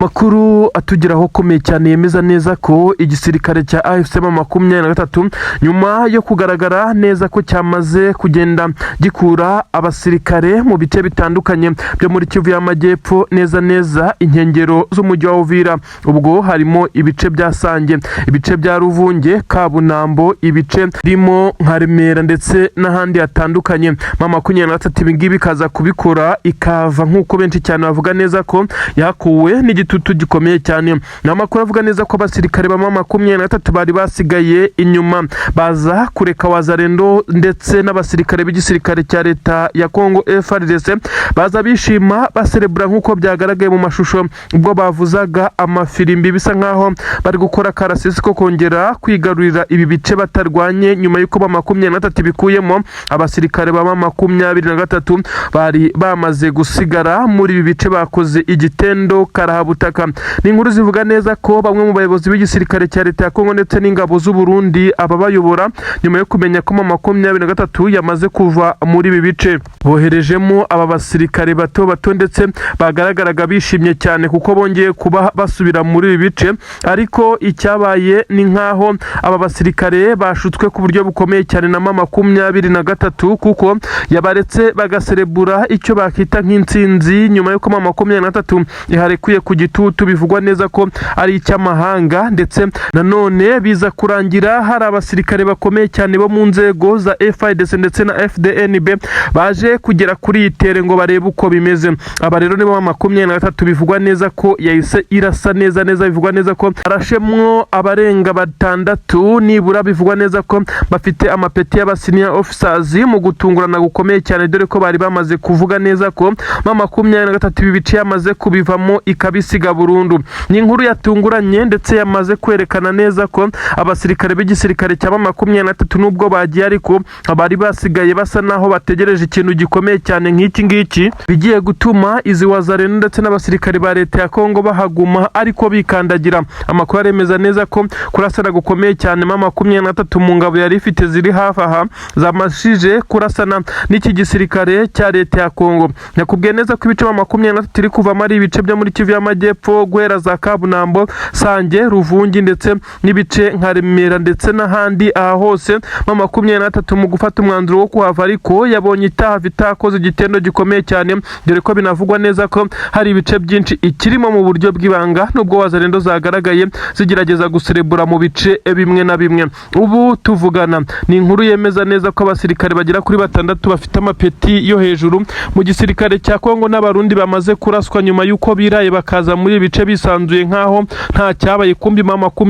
makuru atugeraho komeye cyane yemeza neza ko igisirikare cya AFC M23 nyuma yo kugaragara neza ko cyamaze kugenda gikura abasirikare mu bice bitandukanye byo muri Kivu y'Amajyepfo neza inkengero z'umujyi wa Uvira. Ubwo harimo ibice bya Sange, ibice bya Ruvunge, Kabunambo, ibice birimo nka Remera ndetse n'ahandi hatandukanye. M23 ibingibi kaza kubikora ikava nk'uko benshi cyane bavuga neza ko yakuwe n'igitutu gikomeye cyane. Namakuru avuga neza ko abasirikare ba M23 bari basigaye inyuma baza kureka Wazalendo ndetse n'abasirikare b'igisirikare cya leta ya Kongo FARDC baza bishima baserebura nk'uko byagaragaye mu mashusho ubwo bavuzaga amafirimbi bisa nkaho bari gukora karasisi ko kongera kwigarurira ibi bice batarwanye nyuma y'uko ba M23 bikuyemo. Abasirikare ba M23 bari bamaze gusigara muri ibi bice bakoze igitendo karahabutaka. Ni inkuru zivuga neza ko bamwe mu bayobozi b'igisirikare cya leta ya Kongo ndetse n'ingabo z'u Burundi ababayobora nyuma yo kumenya ko M23 yamaze kuva muri ibi bice boherejemo aba basirikare bato ndetse bagaragaraga bishimye cyane kuko bongeye kuba basubira muri ibi bice. Ariko icyabaye ni nkaho aba basirikare bashutswe ku buryo bukomeye cyane na M23 kuko yabaretse bagaserebura icyo bakita nk'intsinzi nyuma yo ko M23 iharekuye ku gitutu. Bivugwa neza ko ari icy'amahanga ndetse nanone biza kurangira hari abasirikare bakomeye cyane bo mu nzego za FARDC ndetse na FDNB baje kugera kuri itere ngo barebe uko bimeze. Aba rero nibo M23 bivugwa neza ko yahise irasa neza bivugwa neza ko arashemwo abarenga batandatu nibura. Bivugwa neza ko bafite amapeti y'abasenior officers mu gutungurana gukomeye cyane dore ko bari bamaze kuvuga neza ko M23 ibi bice yamaze kubivamo ikabisiga burundu. Ni inkuru yatunguranye ndetse yamaze kwerekana neza ko abasirikare b'igisirikare cya M23 nubwo bagiye ariko abari basigaye basa naho bategereje ikintu gikomeye cyane nk'iki ngiki bigiye gutuma izi Wazalendo ndetse n'abasirikare ba leta ya Kongo bahaguma ariko bikandagira. Amakuru aremeza neza ko kurasana gukomeye cyane M23 mu ngabo yari ifite ziri hafi aha zamashije kurasana n'iki gisirikare cya leta ya Kongo. Nakubwiye neza ko ibice M23 iri kuvamo ari ibice byo muri Kivu y'Amajyepfo guhera za Kabunambo, Sange, Ruvungi ndetse n'ibice nka Remera ndetse n'ahandi. Aha hose M23 mu gufata umwanzuro wo kuhava ariko yabonye itakoze igitendo gikomeye cyane dore ko binavugwa neza ko hari ibice byinshi ikirimo mu buryo bw'ibanga nubwo Wazalendo zagaragaye zigerageza guserebura mu bice bimwe na bimwe. Ubu tuvugana ni inkuru yemeza neza ko abasirikare bagera kuri 6 bafite amapeti yo hejuru mu gisirikare cya Kongo n'abarundi bamaze kuraswa nyuma y'uko biraye bakaza muri ibice bisanzuye nkaho nta cyabaye. Kumbi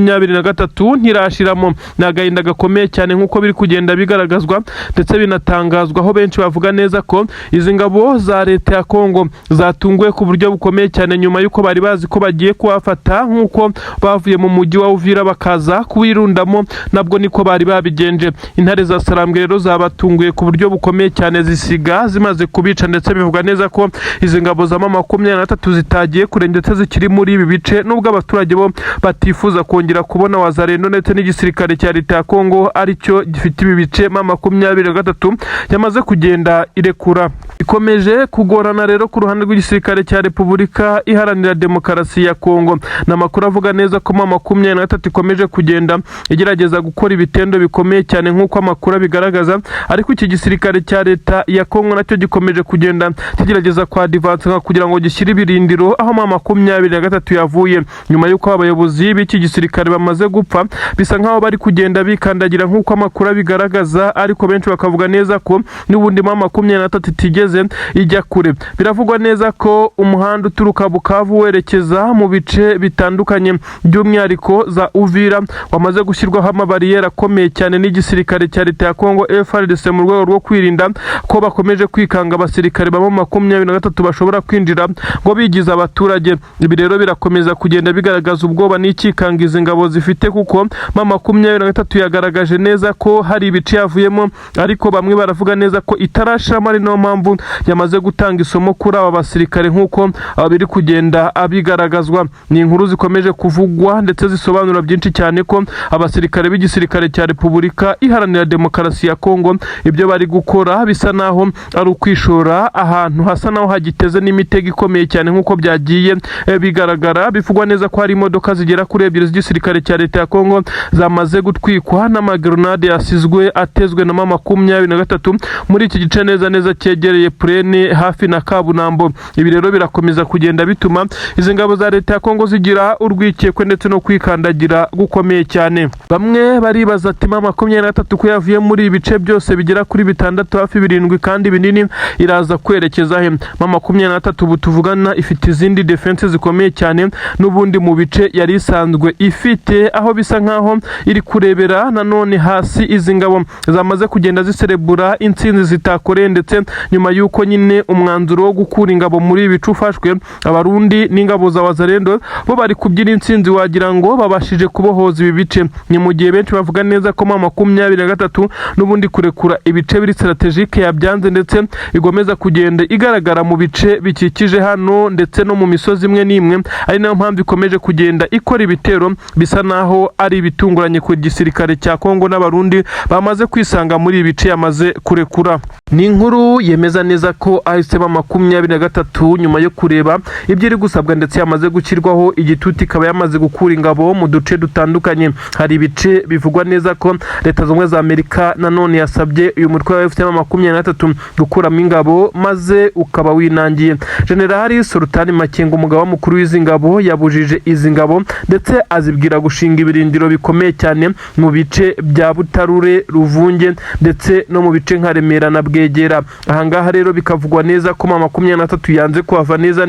M23 ntirashiramo. Nagahinda gakomeye cyane nkuko biri kugenda bigaragazwa ndetse binatangazwa aho benshi bavuga neza ko izi ngabo za leta ya Kongo zatunguwe ku buryo bukomeye cyane nyuma y'uko bari bazi ko bagiye kuhafata nkuko bavuye mu mujyi wa Uvira bakaza kuwirundamo nabwo niko bari babigenje. Intare za Sarambwe rero zabatunguye ku buryo bukomeye cyane zisiga zimaze kubica ndetse bivuga neza ko izi ngabo za M23 zitagiye kure ndetse zikiri muri ibi bice nubwo abaturage bo batifuza kongera kubona Wazalendo ndetse n'igisirikare cya leta ya Kongo aricyo gifite ibi bice M23 yamaze kugenda irekura. Ikomeje kugorana rero ku ruhande rw'igisirikare cya Repubulika Iharanira Demokarasi ya Kongo. Namakuru avuga neza ko M23 ikomeje kugenda igerageza gukora ibitendo bikomeye cyane nkuko amakuru bigaragaza ariko iki gisirikare cya leta ya Kongo nacyo gikomeje kugenda kigerageza kwa advance kugira ngo gishyire ibirindiro aho M23 yavuye nyuma y'uko abayobozi b'iki gisirikare bamaze gupfa bisa nkaho bari kugenda bikandagira nkuko amakuru bigaragaza ariko benshi bakavuga neza ko n'ubundi M23 itigeze ijya kure. Biravugwa neza ko umuhanda uturuka Bukavu werekeza mu bice bitandukanye by'umwihariko za Uvira wamaze gushyirwaho amabariyeri akomeye cyane n'igisirikare cya leta ya Kongo FARDC mu rwego rwo kwirinda ko bakomeje kwikanga abasirikare ba M23 bashobora kwinjira ngo bigize abaturage. Ibi rero birakomeza kugenda bigaragaza ubwoba n'ikikanga izi ngabo zifite kuko M23 yagaragaje neza ko hari ibice yavuyemo ariko bamwe baravuga neza ko itarashama ari no mpamvu yamaze gutanga isomo kuri aba basirikare nkuko biri kugenda abigaragazwa. Ni inkuru zikomeje kuvugwa ndetse zisobanura byinshi cyane ko abasirikare b'igisirikare cya Repubulika Iharanira Demokarasi ya Kongo ibyo bari gukora bisa naho ari ukwishora ahantu hasa naho hagiteze n'imitego ikomeye cyane nkuko byagiye bigaragara bivugwa neza ko hari imodoka zigera kuri 2 z'igisirikare cya leta ya Kongo zamaze gutwikwa n'amagrenade yasizwe atezwe na M23 muri iki gice neza cyegereye Plene hafi na Kabunambo. Ibi rero birakomeza kugenda bituma izi ngabo za leta ya Kongo zigira urwikekwe ndetse no kwikandagira gukomeye cyane. Bamwe baribaza ati M23 ko yavuye muri ibice byose bigera kuri 6 hafi 7 kandi binini iraza kwerekeza he? M23 butuvugana ifite izindi defense zikomeye cyane n'ubundi mu bice yari isanzwe ifite, aho bisa nkaho iri kurebera nanone hasi izi ngabo zamaze kugenda ziserebura intsinzi zitakoreye, ndetse nyuma yuko nyine umwanzuro wo gukura ingabo muri ibice ufashwe, abarundi n'ingabo za Wazalendo bo bari kubyina intsinzi wagira ngo babashije kubohoza ibi bice. Ni mu gihe benshi bavuga neza ko M23 n'ubundi kurekura ibice biri strategique yabyanze, ndetse igomeza kugenda igaragara mu bice bikikije hano ndetse no mu misozi imwe n'imwe, ari nayo mpamvu ikomeje kugenda ikora ibitero bisa naho ari ibitunguranye ku gisirikare cya Kongo n'abarundi bamaze kwisanga muri ibice yamaze kurekura. Ni inkuru yemeza neza ko AFC M23 nyuma yo kureba ibyo iri gusabwa ndetse yamaze gushyirwaho igituti, ikaba yamaze gukura ingabo mu duce dutandukanye. Hari ibice bivugwa neza ko leta z'ubumwe za Amerika nanone yasabye uyu mutwe wa AFC M23 gukuramo ingabo maze ukaba winangiye. General Sultan Makenga, umugaba mukuru w'izi ngabo, yabujije izi ngabo ndetse azibwira gushinga ibirindiro bikomeye cyane mu bice bya Butarure, Ruvunge ndetse no mu bice nka Remera na Bwegera. Ahangaha rero bikavugwa neza ko M23 yanze kuhava neza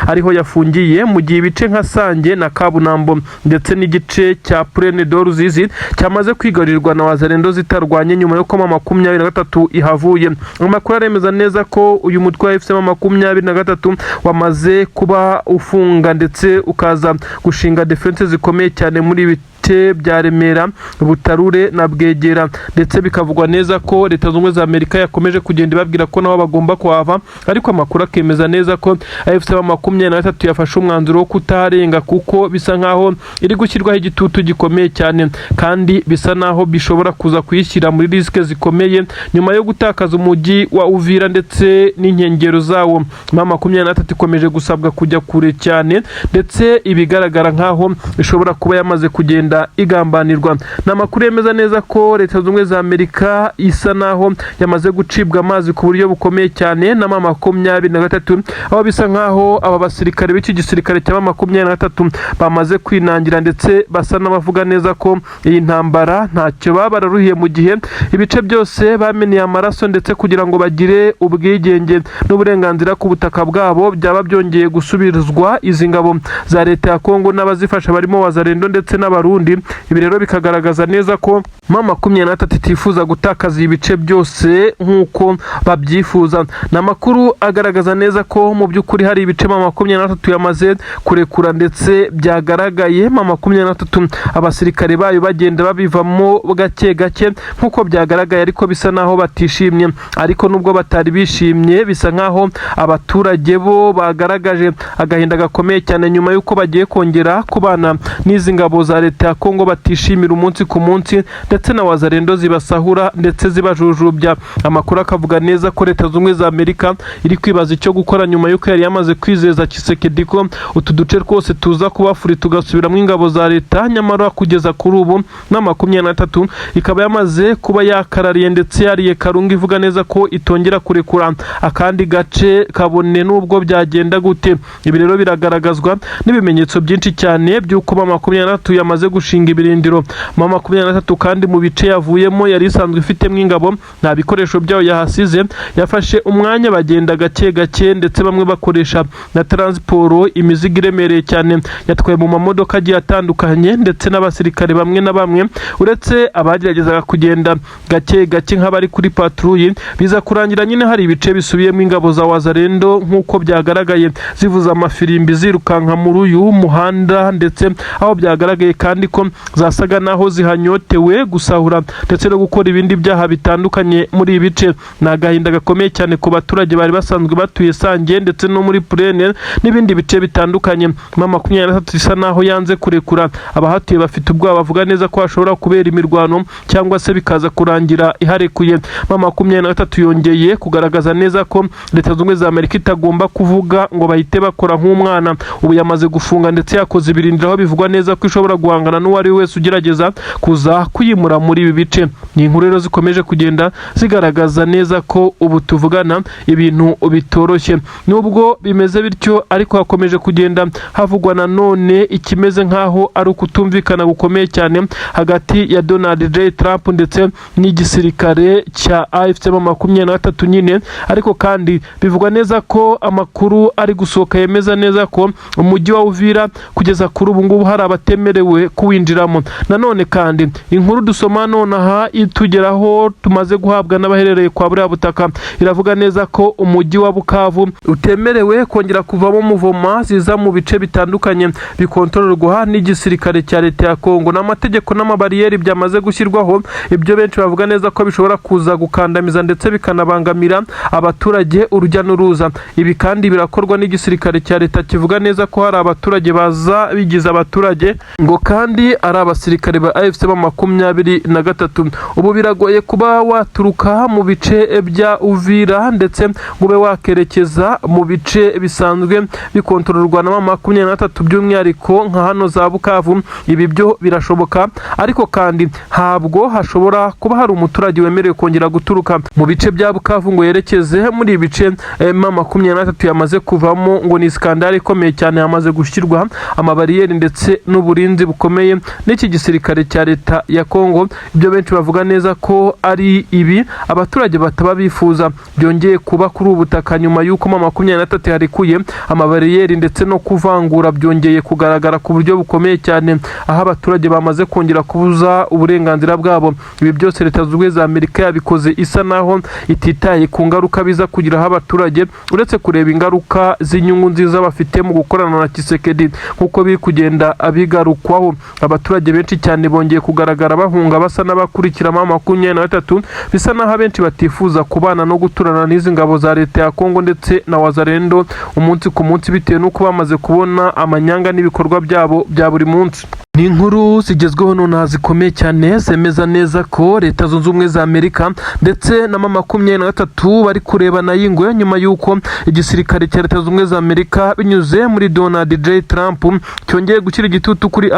ariho yafungiye, mu gihe ibice nka Sange na Kabunambo ndetse n'igice cya Plene d'Ruzizi cyamaze kwigarurirwa na Wazalendo zitarwanye nyuma yo ko M23 ihavuye. Amakuru aremeza neza ko uyu mutwe wa FC M23 wamaze kuba ufunga ndetse ukaza gushinga defense zikomeye cyane muri bice bya Remera, Butarure na Bwegera, ndetse bikavugwa neza ko leta z'ubumwe za Amerika yakomeje kugenda ibabwira ko nabo bagomba kuhava, ariko amakuru akemeza neza ko AFC M23 yafashe umwanzuro wo kutarenga kuko bisa nkaho iri gushyirwaho igitutu gikomeye cyane, kandi bisa naho bishobora kuza kuyishyira muri riske zikomeye nyuma yo gutakaza umujyi wa Uvira ndetse n'inkengero zawo. M23 ikomeje gusabwa kujya kure cyane, ndetse ibigaragara nkaho ishobora kuba yamaze kugenda igambanirwa. N'amakuru yemeza neza ko leta z'ubumwe za Amerika isa naho yamaze gucibwa amazi ku buryo bukomeye cyane na M23, aho bisa nkaho aba basirikare b'iki gisirikare cya M23 bamaze kwinangira, ndetse basa n'abavuga neza ko iyi ntambara ntacyo bararuhiye, mu gihe ibice byose bameneye amaraso ndetse kugira ngo bagire ubwigenge n'uburenganzira ku butaka bwabo byaba byongeye gusubizwa izi ngabo za leta ya Kongo n'abazifasha barimo Wazalendo ndetse n'abarundi. Ibi rero bikagaragaza neza ko M23 itifuza gutakaza ibice byose nk'uko babyifuza. N'amakuru agaragaza neza ko mu by'ukuri hari ibice M23 yamaze kurekura ndetse byagaragaye M23 abasirikare bayo bagenda babivamo gake nk'uko byagaragaye, ariko bisa naho batishimye. Ariko nubwo batari bishimye, bisa nkaho abaturage bo bagaragaje agahinda gakomeye cyane nyuma yuko bagiye kongera kubana n'izi ngabo za leta ya Kongo batishimira umunsi ku munsi, ndetse na Wazalendo zibasahura ndetse zibajujubya. Amakuru akavuga neza ko leta z'ubumwe za Amerika iri kwibaza icyo gukora nyuma yuko yari yamaze kwizeza Tshisekedi ko utu duce twose tuza kuba furi tugasubiramo ingabo za leta, nyamara kugeza kuri ubu M23 ikaba yamaze kuba yakarariye ndetse yariye karunga, ivuga neza ko itongera kurekura akandi gace kabone nubwo byagenda gute. Ibi rero biragaragazwa n'ibimenyetso byinshi cyane by'uko M23 yamaze gushinga ibirindiro. M23 kandi mu bice yavuyemo yari isanzwe ifitemo ingabo, nta bikoresho byayo yahasize, yafashe umwanya bagenda gake ndetse bamwe bakoresha na transport imizigo iremereye cyane, yatwaye mu mamodoka agiye atandukanye, ndetse n'abasirikare bamwe na bamwe uretse abageragezaga kugenda gake nk'abari kuri patrouille, biza kurangira nyine hari ibice bisubiyemo ingabo za Wazalendo nk'uko byagaragaye zivuza amafirimbi zirukanka muri uyu muhanda, ndetse aho byagaragaye kandi ko zasaga naho zihanyotewe gusahura ndetse no gukora ibindi byaha bitandukanye muri ibi bice. Ni agahinda gakomeye cyane ku baturage bari basanzwe batuye Sange ndetse no muri Purene n'ibindi bice bitandukanye. M23 isa naho yanze kurekura abahatuye, bafite ubwoba, bavuga neza ko hashobora kubera imirwano cyangwa se bikaza kurangira iharekuye. M23 yongeye kugaragaza neza ko Leta Zunze Ubumwe za Amerika itagomba kuvuga ngo bahite bakora nk'umwana. Ubu yamaze gufunga ndetse yakoze ibirindiro, aho bivugwa neza ko ishobora guhangana n'uwari wese ugerageza kuza kuyimura muri ibi bice. Ni inkuru rero zikomeje kugenda zigaragaza neza ko ubu tuvugana ibintu bitoroshye. Nubwo bimeze bityo ariko hakomeje kugenda havugwa nanone ikimeze nkaho ari ukutumvikana gukomeye cyane hagati ya Donald J. Trump ndetse n'igisirikare cya AFC-M23 nyine. Ariko kandi bivugwa neza ko amakuru ari gusohoka yemeza neza ko umujyi wa Uvira kugeza kuri ubu ngubu hari abatemerewe kuwinjiramo. Nanone kandi inkuru dusoma nonaha itugeraho tumaze guhabwa n'abaherereye kwa buriya butaka iravuga neza ko umujyi wa Bukavu utemerewe kongera kuvamo muvoma ziza mu bice bitandukanye bikontororwa n'igisirikare cya Leta ya Kongo. N'amategeko n'amabariyeri byamaze gushyirwaho, ibyo benshi bavuga neza ko bishobora kuza gukandamiza ndetse bikanabangamira abaturage urujya n'uruza. Ibi kandi birakorwa n'igisirikare cya Leta kivuga neza ko hari abaturage baza bigize abaturage ngo kandi ari abasirikare ba AFC-M23. Ubu biragoye kuba waturuka mu bice bya Uvira ndetse ngo ube wakerekeza mu bice bisanzwe bikontororwa na M23 by'umwihariko nka hano za Bukavu. Ibi byo birashoboka, ariko kandi ntabwo hashobora kuba hari umuturage wemerewe kongera guturuka mu bice bya Bukavu ngo yerekeze muri ibi bice M23 yamaze kuvamo. Ngo ni skandale ikomeye cyane, yamaze gushyirwa amabariyeri ndetse n'uburinzi bukomeye n'iki gisirikare cya Leta ya Kongo. Ibyo benshi bavuga neza ko ari ibi abaturage bataba bifuza byongeye kuba kuri ubu butaka nyuma y'uko M23 yarekuye amabariyeri ndetse no kuvangura byongeye kugaragara ku buryo bukomeye cyane, aho abaturage bamaze kongera kubuza uburenganzira bwabo. Ibi byose Leta Zunze Ubumwe za Amerika yabikoze isa naho ititaye ku ngaruka biza kugiraho abaturage, uretse kureba ingaruka z'inyungu nziza bafite mu gukorana na Tshisekedi nk'uko biri kugenda abigarukwaho. Abaturage benshi cyane bongeye kugaragara bahunga basa n'abakurikira M23, bisa naho abenshi batifuza kubana no guturana n'izi ngabo za Leta ya Kongo ndetse na Wazalendo umunsi ku munsi, bitewe n'uko bamaze kubona amanyanga n'ibikorwa byabo bya buri munsi. Ni inkuru zigezweho nonaha zikomeye cyane zemeza neza ko Leta Zunze Ubumwe za Amerika ndetse na M23 bari kurebana y'ingwe nyuma y'uko igisirikare cya Leta Zunze Ubumwe za Amerika binyuze muri Donald J. Trump cyongeye gushyira igitutu kuri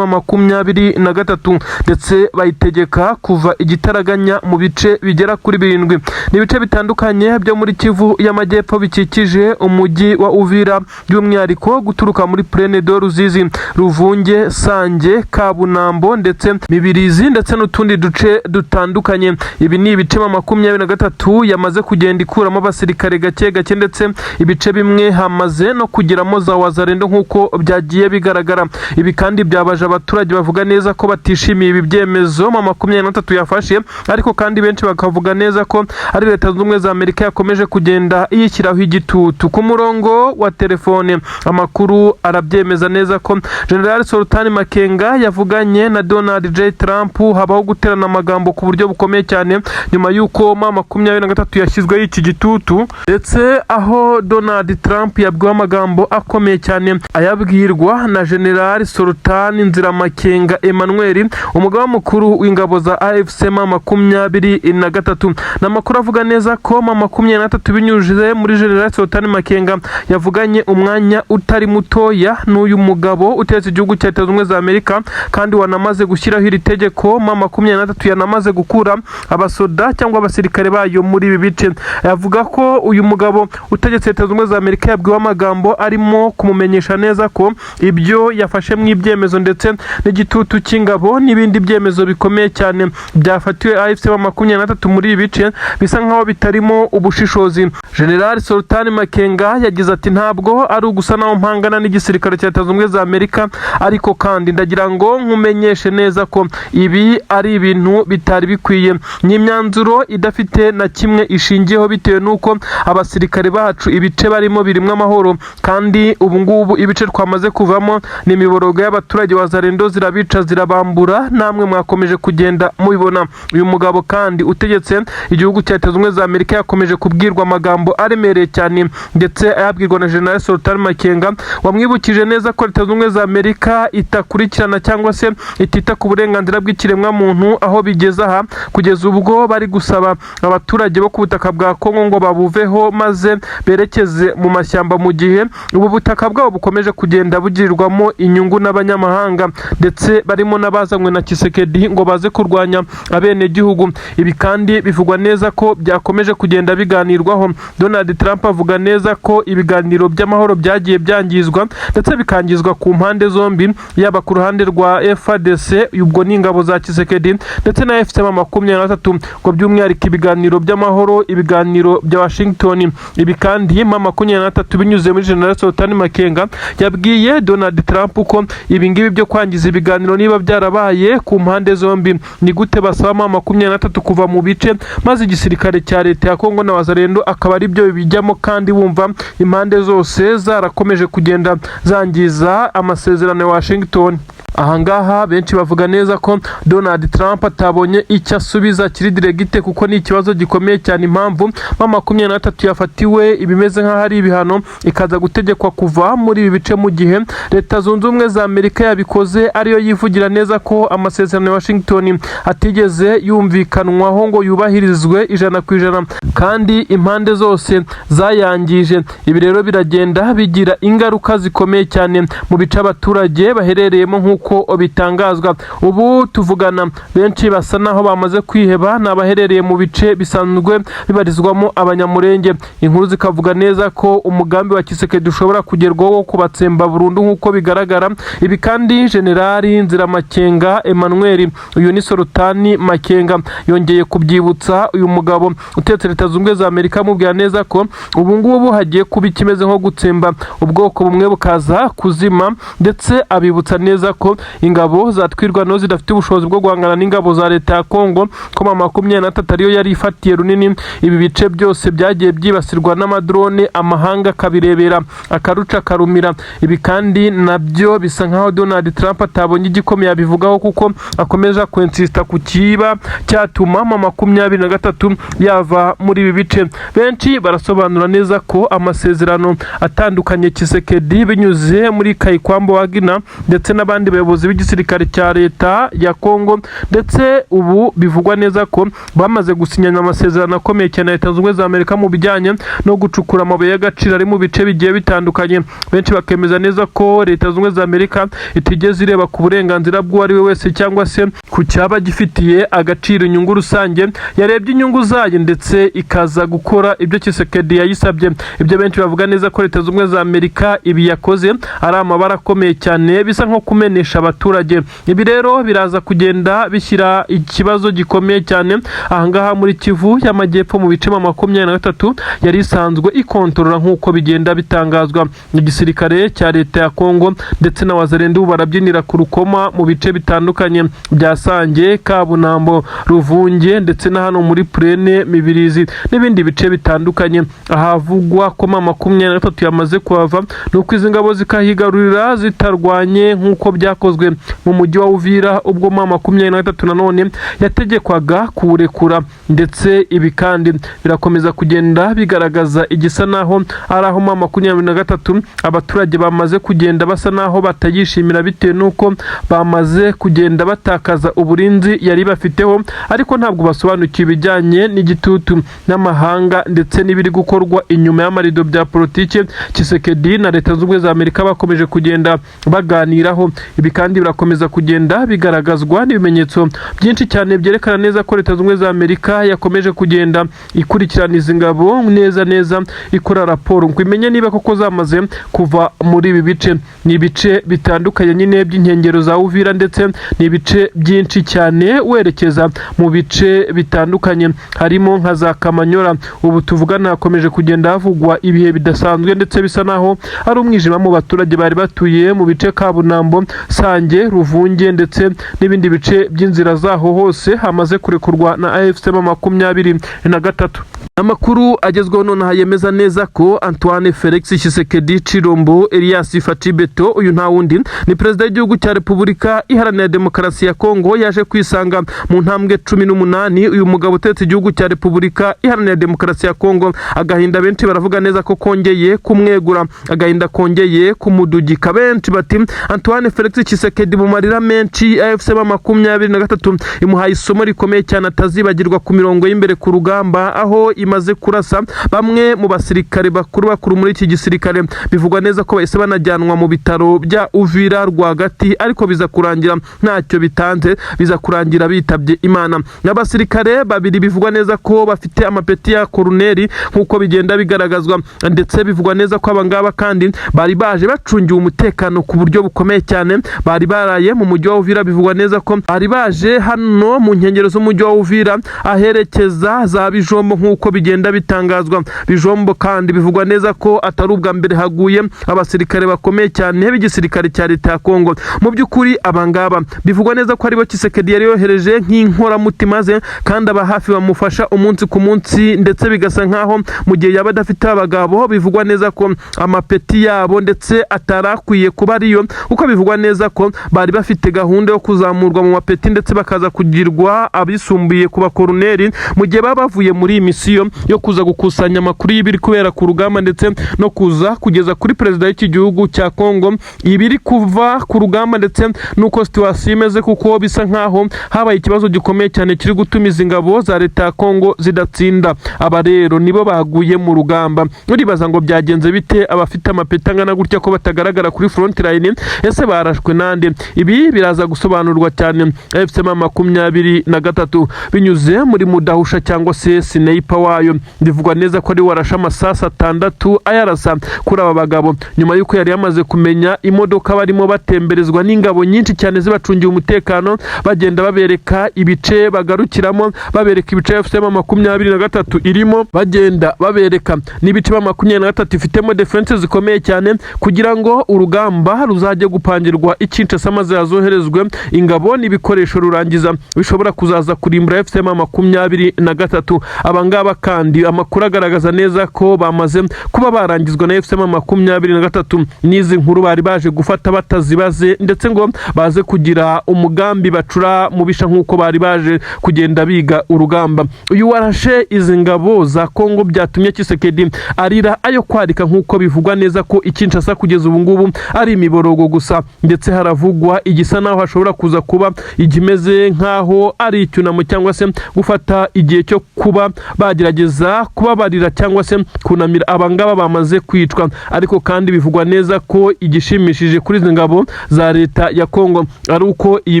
AFC-M23 ndetse bayitegeka kuva igitaraganya mu bice bigera kuri 7. Ni ibice bitandukanye byo muri Kivu y'Amajyepfo bikikije umujyi wa Uvira, by'umwihariko guturuka muri Plaine de Ruzizi, Ruvunge, Sange, Kabunambo ndetse Mibirizi ndetse n'utundi duce dutandukanye. Ibi ni ibice M23 yamaze kugenda ikuramo abasirikare gake gake, ndetse ibice bimwe hamaze no kugeramo za Wazalendo nk'uko byagiye bigaragara. Ibi kandi byabaje abaturage bavuga neza ko batishimiye ibi byemezo M23 yafashe, ariko kandi benshi bakavuga neza ko ari Leta Zunze Ubumwe za Amerika yakomeje kugenda iyishyiraho igitutu. Ku murongo wa telefone amakuru arabyemeza neza ko General Sultan Makenga yavuganye na Donald J. Trump, habaho guterana amagambo ku buryo bukomeye cyane nyuma y'uko M23 yashyizweho iki gitutu, ndetse aho Donald Trump yabwiwe amagambo akomeye cyane ayabwirwa na General Sultan Nziramakenga Emmanuel, umugaba mukuru w'ingabo za AFC-M23. N'amakuru avuga neza ko M23 binyujije muri General Sultan Makenga yavuganye umwanya utari mutoya n'uyu mugabo utetse igihugu cya Leta Zunze Ubumwe za Amerika, kandi wanamaze gushyiraho iri tegeko. M23 yanamaze gukura abasoda cyangwa abasirikare bayo muri ibi bice. Yavuga ko uyu mugabo utegetse Leta Zunze Ubumwe za Amerika yabwiwe amagambo arimo kumumenyesha neza ko ibyo yafashe mu ibyemezo ndetse n'igitutu cy'ingabo n'ibindi byemezo bikomeye cyane byafatiwe AFC-M23 muri ibi bice bisa nkaho bitarimo ubushishozi. General Sultan Makenga yagize ati ntabwo ari ugusa naho mpangana n'igisirikare cya Leta Zunze Ubumwe za Amerika, ariko kandi ndagira ngo nkumenyeshe neza ko ibi ari ibintu bitari bikwiye, ni imyanzuro idafite na kimwe ishingiyeho bitewe n'uko abasirikare bacu ibice barimo birimo amahoro, kandi ubu ngubu ibice twamaze kuvamo ni imiborogo y'abaturage wazarendo zirabica zirabambura, namwe mwakomeje kugenda mubibona. Uyu mugabo kandi utegetse igihugu cya Leta Zunze Ubumwe za Amerika yakomeje kubwirwa amagambo aremereye cyane, ndetse ayabwirwa na General Sultan Makenga wamwibukije neza ko Leta Zunze Ubumwe za Amerika itakurikirana cyangwa se itita ku burenganzira bw'ikiremwa muntu, aho bigeze aha kugeza ubwo bari gusaba abaturage bo ku butaka bwa Kongo ngo babuveho maze berekeze mu mashyamba, mu gihe ubu butaka bwabo bukomeje kugenda bugirirwamo inyungu n'abanyamahanga, ndetse barimo n'abazanywe na Tshisekedi ngo baze kurwanya abenegihugu. Ibi kandi bivugwa neza ko byakomeje kugenda biganirwaho. Donald Trump avuga neza ko ibiganiro by'amahoro byagiye byangizwa ndetse bikangizwa ku mpande zombi, yaba ku ruhande rwa FARDC ubwo ni ingabo za Tshisekedi ndetse na FCM23, ngo by'umwihariko ibiganiro by'amahoro, ibiganiro bya Washington. Ibi kandi M23 binyuze muri General Sultan Makenga yabwiye Donald Trump ko ibi ngibi byo kwangiza ibiganiro niba byarabaye ku mpande zombi, ni gute basaba M23 kuva mu bice maze igisirikare cya leta ya Kongo na wazarendo akaba ari byo bijyamo, kandi wumva impande zose zarakomeje kugenda zangiza amasezerano ya Washington. Ahangaha benshi bavuga neza ko Donald Trump atabonye icyo asubiza kiri diregite, kuko ni ikibazo gikomeye cyane. Impamvu M23 yafatiwe ibimeze nk'aho ari ibihano ikaza gutegekwa kuva muri ibi bice, mu gihe Leta Zunze Ubumwe za Amerika yabikoze ariyo yivugira neza ko amasezerano ya Washington atigeze yumvikanwaho ngo yubahirizwe 100%, kandi impande zose zayangije. Ibi rero biragenda bigira ingaruka zikomeye cyane mu bice abaturage baherereyemo nk'uko bitangazwa. Ubu tuvugana benshi basa naho bamaze kwiheba, n'abaherereye mu bice bisanzwe bibarizwamo abanyamurenge. Inkuru zikavuga neza ko umugambi wa Tshisekedi ushobora kugerwaho kubatsemba burundu nk'uko bigaragara. Ibi kandi Generali Nziramakenga Emmanuel, uyu ni Sultan Makenga, yongeye kubyibutsa uyu mugabo utetse Leta Zunze Ubumwe za Amerika, amubwira neza ko ubu ngubu hagiye kuba ikimeze nko gutsemba ubwoko bumwe bukaza kuzima, ndetse abibutsa neza ko ingabo zatwirwano zidafite ubushobozi bwo guhangana n'ingabo za leta ya Kongo, ko M23 ariyo yari ifatiye runini ibi bice byose byagiye byibasirwa n'amadrone, amahanga kabirebera akaruca karumira. Ibi kandi nabyo bisa nkaho Donald Trump atabonye igikomeye abivugaho, kuko akomeje kwensista ku kiba cyatuma M23 yava muri ibi bice. Benshi barasobanura neza ko amasezerano atandukanye Tshisekedi binyuze muri Kaikwambo Wagner ndetse n'abandi bayobozi b'igisirikare cya leta ya Kongo, ndetse ubu bivugwa neza ko bamaze gusinyana amasezerano akomeye cyane Leta Zunze Ubumwe za Amerika mu bijyanye no gucukura amabuye y'agaciro ari mu bice bigiye bitandukanye. Benshi bakemeza neza ko Leta Zunze Ubumwe za Amerika itigeze ireba ku burenganzira bw'uwari we wese cyangwa se ku cyaba gifitiye agaciro inyungu rusange, yarebye inyungu zayo ndetse ikaza gukora ibyo Tshisekedi yayisabye. Ibyo benshi bavuga neza ko Leta Zunze Ubumwe za Amerika ibi yakoze ari amabara akomeye cyane, bisa nko kumenesha abaturage. Ibi rero biraza kugenda bishyira ikibazo gikomeye cyane ahangaha muri Kivu y'Amajyepfo mu bice M23 yari isanzwe ikontorora nk'uko bigenda bitangazwa. Igisirikare cya leta ya Kongo ndetse na wazarendo barabyinira ku rukoma mu bice bitandukanye bya Sange, Kabunambo, Ruvunge ndetse na hano muri Plene Mibirizi n'ibindi bice bitandukanye. Ahavugwa ko M23 yamaze kuhava, nuko izi ngabo zikahigarurira zitarwanye nk'uko byakozwe mu mujyi wa Uvira, ubwo M23 nanone yategekwaga kuwurekura. Ndetse ibi kandi birakomeza kugenda bigaragaza igisa naho ari aho M23 abaturage bamaze kugenda basa naho batayishimira, bitewe nuko bamaze kugenda batakaza uburinzi yari bafiteho, ariko ntabwo basobanukiye ibijyanye n'igitutu n'amahanga ndetse n'ibiri gukorwa inyuma y'amarido bya politike Tshisekedi na Leta Zunze Ubumwe za Amerika bakomeje kugenda baganiraho. Ibi kandi birakomeza kugenda bigaragazwa n'ibimenyetso byinshi cyane byerekana neza ko Leta Zunze Ubumwe za Amerika yakomeje kugenda ikurikirana izi ngabo neza ikora raporo ngo imenye niba koko zamaze kuva muri ibi bice. Ni ibice bitandukanye nyine by'inkengero za Uvira, ndetse ni ibice byinshi cyane werekeza mu bice bitandukanye harimo nka za Kamanyora. Ubu tuvugana hakomeje kugenda havugwa ibihe bidasanzwe ndetse bisa naho ari umwijima mu baturage bari batuye mu bice Kabunambo, Sange, Ruvunge ndetse n'ibindi bice by'inzira zaho hose hamaze kurekurwa na AFC M23. Amakuru agezweho nonaha yemeza neza ko Antoine Felix Tshisekedi Chilombo Elias Facibeto, uyu nta wundi ni perezida w'igihugu cya Repubulika Iharanira Demokarasi ya Kongo, yaje kwisanga mu ntambwe 18. Uyu mugabo utetse igihugu cya Repubulika Iharanira Demokarasi ya Kongo, agahinda benshi baravuga neza ko kongeye kumwegura, agahinda kongeye kumudugika. Benshi bati Antoine Felix Tshisekedi mu marira menshi, AFC M23 imuhaye isomo rikomeye cyane atazibagirwa ku mirongo y'imbere ku rugamba, aho imaze kurasa bamwe mu basirikare bakuru muri iki gisirikare. Bivugwa neza ko bahise banajyanwa mu bitaro bya Uvira rwagati, ariko biza kurangira ntacyo bitanze, biza kurangira bitabye Imana. N'abasirikare babiri bivugwa neza ko bafite amapeti ya koloneli nk'uko bigenda bigaragazwa, ndetse bivugwa neza ko abangaba kandi bari baje bacungiwe umutekano ku buryo bukomeye cyane. Bari baraye mu mujyi wa Uvira, bivugwa neza ko bari baje hano mu nkengero z'umujyi wa Uvira aherekeza za Bijombo nk'uko bigenda bitangazwa. Bijombo kandi bivugwa neza ko atari ubwa mbere haguye abasirikare bakomeye cyane b'igisirikare cya leta ya Kongo. Mu by'ukuri abangaba bivugwa neza ko aribo Tshisekedi yari yohereje nk'inkoramutima ze, kandi aba hafi bamufasha umunsi ku munsi, ndetse bigasa nkaho mu gihe yaba adafite abagabo, bivugwa neza ko amapeti yabo ndetse atarakwiye kuba ariyo, kuko bivugwa neza ko bari bafite gahunda yo kuzamurwa mu mapeti ndetse bakaza kugirwa abisumbuye ku bakoloneli mu gihe baba bavuye muri iyi misiyo yo kuza gukusanya amakuru y'ibiri kubera ku rugamba, ndetse no kuza kugeza kuri perezida w'iki gihugu cya Kongo ibiri kuva ku rugamba ndetse nuko situation imeze, kuko bisa nkaho habaye ikibazo gikomeye cyane kiri gutuma izi ngabo za leta ya Kongo zidatsinda. Aba rero nibo baguye mu rugamba. Uribaza ngo byagenze bite abafite amapeti angana gutya ko batagaragara kuri front line? Ese barashwe nande? Ibi biraza gusobanurwa cyane AFC M23 binyuze muri mudahusha cyangwa se sniper wayo. Bivugwa neza ko ari warasha amasasa 6 ayarasa kuri aba bagabo, nyuma yuko yari yamaze kumenya imodoka barimo batemberezwa n'ingabo nyinshi cyane zibacungiye umutekano, bagenda babereka ibice bagarukiramo, babereka ibice AFC M23 irimo, bagenda babereka n'ibice M23 ifitemo defense zikomeye cyane, kugira ngo urugamba ruzajye gupangirwa Kinshasa maze yazoherezwe ingabo n'ibikoresho rurangiza bishobora kuzaza kurimbura AFC M23. Abangaba kandi amakuru agaragaza neza ko bamaze kuba barangizwa na AFC M23. N'izi nkuru bari baje gufata batazibaze, ndetse ngo baze kugira umugambi bacura mubisha nk'uko bari baje kugenda biga urugamba. Uyu warashe izi ngabo za Kongo byatumye Tshisekedi arira ayo kwarika, nk'uko bivugwa neza ko Kinshasa kugeza ubu ngubu ari imiborogo gusa, ndetse haravugwa igisa naho hashobora kuza kuba igimeze nkaho ari icyunamo cyangwa se gufata igihe cyo kuba bagerageza kubabarira cyangwa se kunamira abangaba bamaze kwicwa. Ariko kandi bivugwa neza ko igishimishije kuri izi ngabo za leta ya Kongo ari uko iyi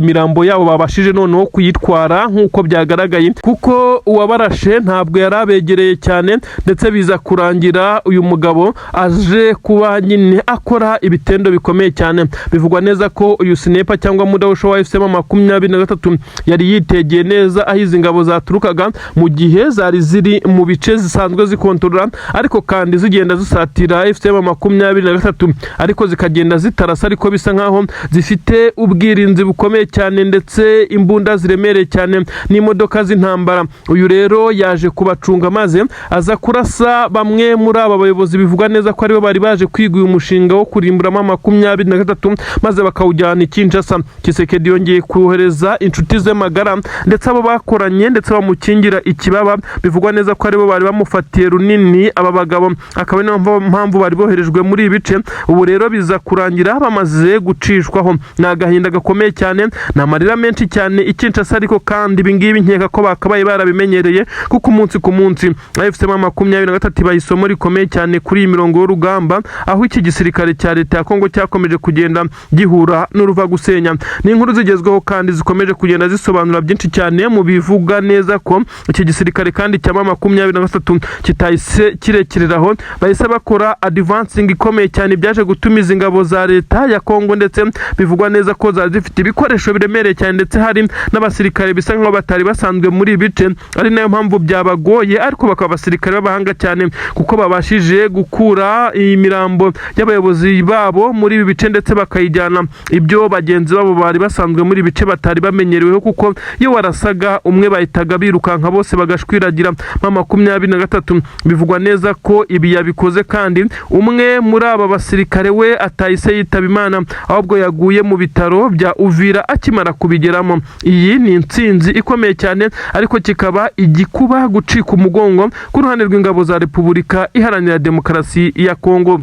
mirambo yabo babashije noneho kuyitwara nk'uko byagaragaye, kuko uwabarashe ntabwo yarabegereye cyane, ndetse biza kurangira uyu mugabo aje kuba nyine akora ibitendo bikomeye cyane. Bivugwa neza ko uyu sniper cyangwa mudahusha wa AFC M23 yari yitegeye neza aho izi ngabo zaturukaga mu gihe zari ziri mu bice zisanzwe zikontorora, ariko kandi zigenda zisatira AFC M23, ariko zikagenda zitarasa, ariko bisa nkaho zifite ubwirinzi bukomeye cyane ndetse imbunda ziremereye cyane n'imodoka z'intambara. Uyu rero yaje kubacunga maze aza kurasa bamwe muri aba bayobozi. Bivugwa neza ko aribo bari baje kwiga uyu mushinga wo kurimburamo M23 maze bakawujyana Kinshasa. Tshisekedi yongeye kohereza inshuti ze magara ndetse abo bakoranye ndetse bamukingira ikibaba. Bivugwa neza ko aribo bari bamufatiye runini aba bagabo, akaba niyo mpamvu bari boherejwe muri ibice. Ubu rero biza kurangira bamaze gucishwaho. Nagahinda gakomeye cyane, namarira menshi cyane Kinshasa, ariko kandi ibingibi nkeka ko bakabaye barabimenyereye, kuko umunsi ku munsi AFC M23 bayisomo rikomeye cyane kuri imirongo y'urugamba, aho iki gisirikare cya leta ya Kongo cyakomeje kugenda gihura n'uruva gusenya. Ni inkuru zigezweho kandi zikomeje kugenda zisobanura byinshi cyane mu bivuga neza ko iki gisirikare kandi cyamaze M23 kitahise kirekereraho, bahise bakora advancing ikomeye cyane byaje gutumiza ingabo za leta ya Kongo, ndetse bivugwa neza ko zifite ibikoresho biremereye cyane, ndetse hari n'abasirikare bisa nkaho batari basanzwe muri bice, ari nayo mpamvu byabagoye, ariko bakaba abasirikare b'abahanga cyane kuko babashije gukura imirambo y'abayobozi babo muri ibi bice, ndetse bakayijyana ibyo bagenzi babo bari basanzwe muri bice batari bamenyereweho, kuko iyo warasaga umwe bahitaga birukanka bose bagashwiragira. M23 bivugwa neza ko ibi yabikoze, kandi umwe muri aba basirikare we atahise yitaba Imana, ahubwo yaguye mu bitaro bya Uvira akimara kubigeramo. Iyi ni intsinzi ikomeye cyane, ariko kikaba igikuba gucika umugongo ku ruhande rw'ingabo za Repubulika Iharanira Demokarasi ya Kongo.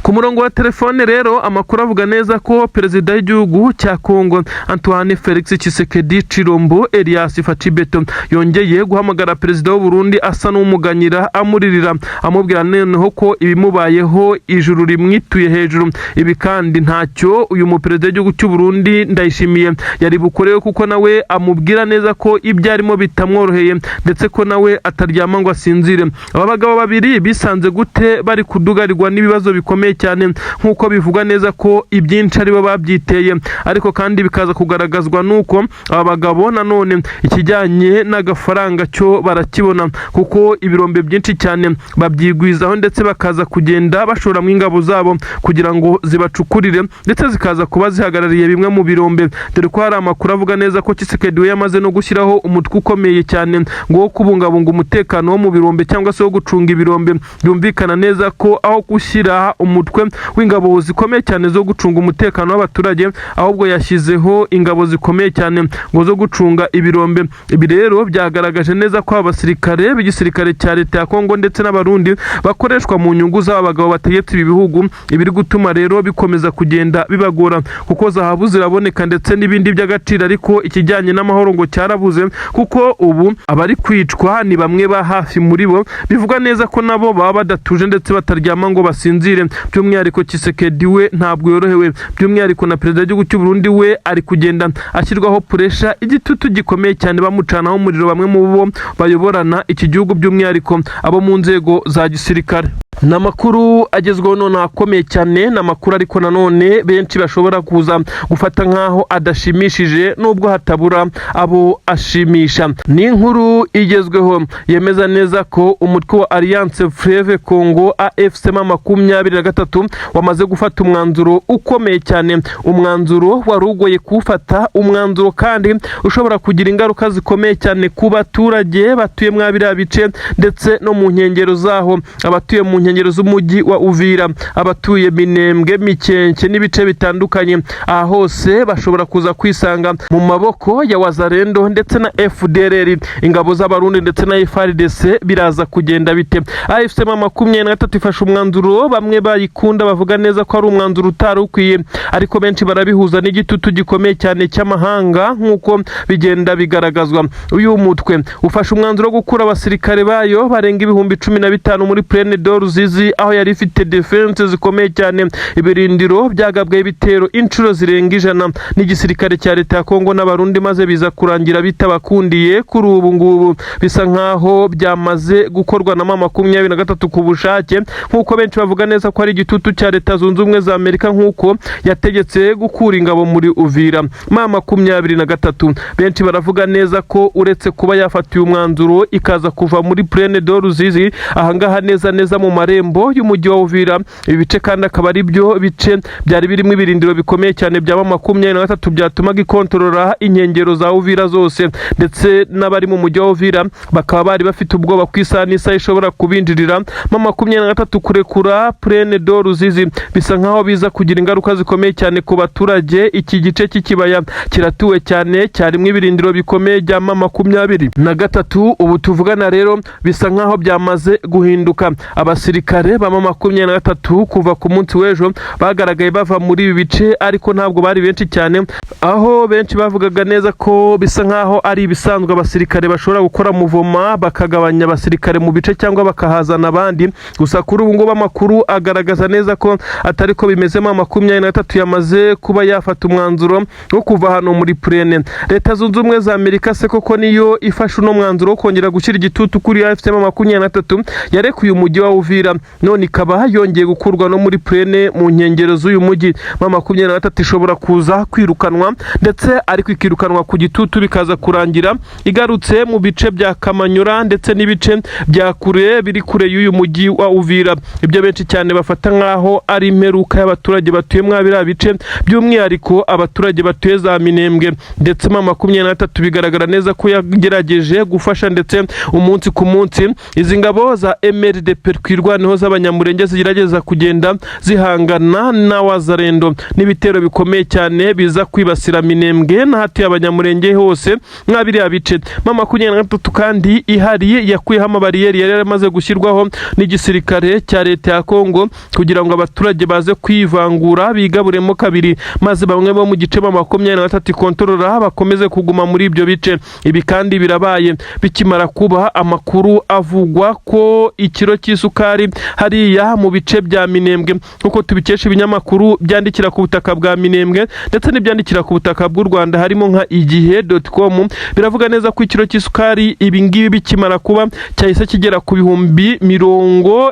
Ku murongo wa telefone rero amakuru avuga neza ko perezida w'igihugu cya Kongo Antoine Felix Tshisekedi Chilombo Elias Fachibeto yongeye guhamagara perezida w'u Burundi asa n'umuganyira amuririra, amubwira noneho ko ibimubayeho ijuru rimwituye hejuru. Ibi kandi ntacyo uyu mu perezida w'igihugu cy'u Burundi Ndayishimiye yari bukorewe, kuko nawe amubwira neza ko ibyarimo bitamworoheye, ndetse ko nawe ataryama ngo asinzire. Aba bagabo babiri bisanze gute bari kudugarirwa n'ibibazo bikomeye cyane, nkuko bivuga neza ko ibyinshi ari bo babyiteye, ariko kandi bikaza kugaragazwa nuko aba bagabo nanone ikijyanye n'agafaranga cyo barakibona, kuko ibirombe byinshi cyane babyigwizaho, ndetse bakaza kugenda bashora mu ingabo zabo kugira ngo zibacukurire, ndetse zikaza kuba zihagarariye bimwe mu birombe, dore ko hari amakuru avuga neza ko Tshisekedi we yamaze no gushyiraho umutwe ukomeye cyane ngo wo kubungabunga umutekano wo mu birombe, cyangwa se wo gucunga ibirombe. Byumvikana neza ko aho gushyira umutwe w'ingabo zikomeye cyane zo gucunga umutekano w'abaturage, ahubwo yashyizeho ingabo zikomeye cyane ngo zo gucunga ibirombe. Ibi rero byagaragaje neza ko abasirikare b'igisirikare cya leta ya Kongo ndetse n'abarundi bakoreshwa mu nyungu z'aba bagabo bategetse ibi bihugu, ibiri gutuma rero bikomeza kugenda bibagora, kuko zahabu ziraboneka ndetse n'ibindi by'agaciro, ariko ikijyanye n'amahoro ngo cyarabuze, kuko ubu abari kwicwa ni bamwe ba hafi muri bo. Bivuga neza ko nabo baba badatuje ndetse bataryama ngo basinzire. By'umwihariko Tshisekedi we ntabwo yorohewe, by'umwihariko na perezida w'igihugu cy'u Burundi we ari kugenda ashyirwaho puresha, igitutu gikomeye cyane, bamucanaho umuriro bamwe mu bo bayoborana iki gihugu, by'umwihariko abo mu nzego za gisirikare. N'amakuru agezweho none akomeye cyane, n'amakuru ariko nanone benshi bashobora kuza gufata nkaho adashimishije, nubwo hatabura abo ashimisha. Ni inkuru igezweho yemeza neza ko umutwe wa Alliance Fleuve Congo AFC M23 wamaze gufata umwanzuro ukomeye cyane, umwanzuro wari ugoye kuwufata, umwanzuro kandi ushobora kugira ingaruka zikomeye cyane ku baturage batuye mwa biriya bice, ndetse no mu nkengero zaho, abatuye mu nkengero z'umujyi wa Uvira, abatuye Minembwe, Mikenke n'ibice bitandukanye. Aha hose bashobora kuza kwisanga mu maboko ya Wazalendo ndetse na FDLR, ingabo z'abarundi ndetse na FARDC. Biraza kugenda bite? AFC M23 ifashe umwanzuro, bamwe bayikunda bavuga neza ko ari umwanzuro utari ukwiye, ariko benshi barabihuza n'igitutu gikomeye cyane cy'amahanga, nkuko bigenda bigaragazwa. Uyu mutwe ufashe umwanzuro wo gukura abasirikare bayo barenga 15,000 muri Plaine de Ruzizi, aho yari ifite defense zikomeye cyane, ibirindiro byagabwe ibitero inshuro zirenga 100 n'igisirikare cya leta ya Kongo n'abarundi, maze biza kurangira bitabakundiye. Kuri ubu ngubu bisa nkaho byamaze gukorwa na M23 ku bushake, nkuko benshi bavuga neza ko ari igitutu cya leta zunze ubumwe za Amerika, nkuko yategetse gukura ingabo muri Uvira. M23 benshi baravuga neza ko uretse kuba yafatiye umwanzuro ikaza kuva muri Plaine de Ruzizi, ahangaha neza mu marembo y'umujyi wa Uvira, ibi bice kandi akaba ari byo bice byari birimo ibirindiro bikomeye cyane bya M23 byatumaga ikontorora inkengero za Uvira zose, ndetse n'abari mu mujyi wa Uvira bakaba bari bafite ubwoba ku isaha n'isa ishobora kubinjirira. M23 kurekura Plaine de Ruzizi bisa nkaho biza kugira ingaruka zikomeye cyane ku baturage. Iki gice cy'ikibaya kiratuwe cyane, cyarimo ibirindiro bikomeye bya M23. Ubu tuvugana rero bisa nkaho byamaze guhinduka. Abasirikare abasirikare ba M23 kuva ku munsi w'ejo bagaragaye bava muri ibi bice, ariko ntabwo bari benshi cyane, aho benshi bavugaga neza ko bisa nkaho ari ibisanzwe abasirikare bashobora gukora muvoma bakagabanya abasirikare mu bice cyangwa bakahazana abandi. Gusa kuri ubu ngubu amakuru agaragaza neza ko atari ko bimeze. M23 yamaze kuba yafata umwanzuro wo kuva hano muri Purene. Leta Zunze Ubumwe za Amerika se koko niyo ifashe uno mwanzuro wo kongera gushyira igitutu kuri AFC M23 yarekuye umujyi wa Uvira, none ikaba yongeye gukurwa no muri Purene mu nkengero z'uyu mujyi. M23 ishobora kuza kwirukanwa, ndetse ariko ikirukanwa ku gitutu bikaza kurangira igarutse mu bice bya Kamanyura ndetse n'ibice bya kure biri kure y'uyu mujyi wa Uvira. Ibyo benshi cyane bafata nkaho ari imperuka y'abaturage batuye mwa biriya bice, by'umwihariko abaturage batuye za Minembwe. Ndetse M23 bigaragara neza ko yagerageje gufasha, ndetse umunsi ku munsi izi ngabo za MRDP kwirwaneho z'abanyamurenge zigerageza kugenda zihangana na Wazarendo n'ibitero bikomeye cyane biza kwibasira Minembwe n'ahatuye abanyamurenge hose mwa biriya bice. M23 kandi ihari yakuyeho amabariyeri yari yaramaze gushyirwaho n'igisirikare cya leta ya Kongo kugira ngo abaturage baze kwivangura bigaburemo kabiri, maze bamwe bo mu gice M23 ikontorora bakomeze kuguma muri ibyo bice. Ibi kandi birabaye bikimara kuba amakuru avugwa ko ikiro cy'isukari hariya mu bice bya Minembwe, kuko tubikesha ibinyamakuru byandikira ku butaka bwa Minembwe ndetse n'ibyandikira ku butaka bw'u Rwanda harimo nka igihe.com, biravuga neza ko ikiro cy'isukari ibi ngibi bikimara kuba cyahise kigera ku bihumbi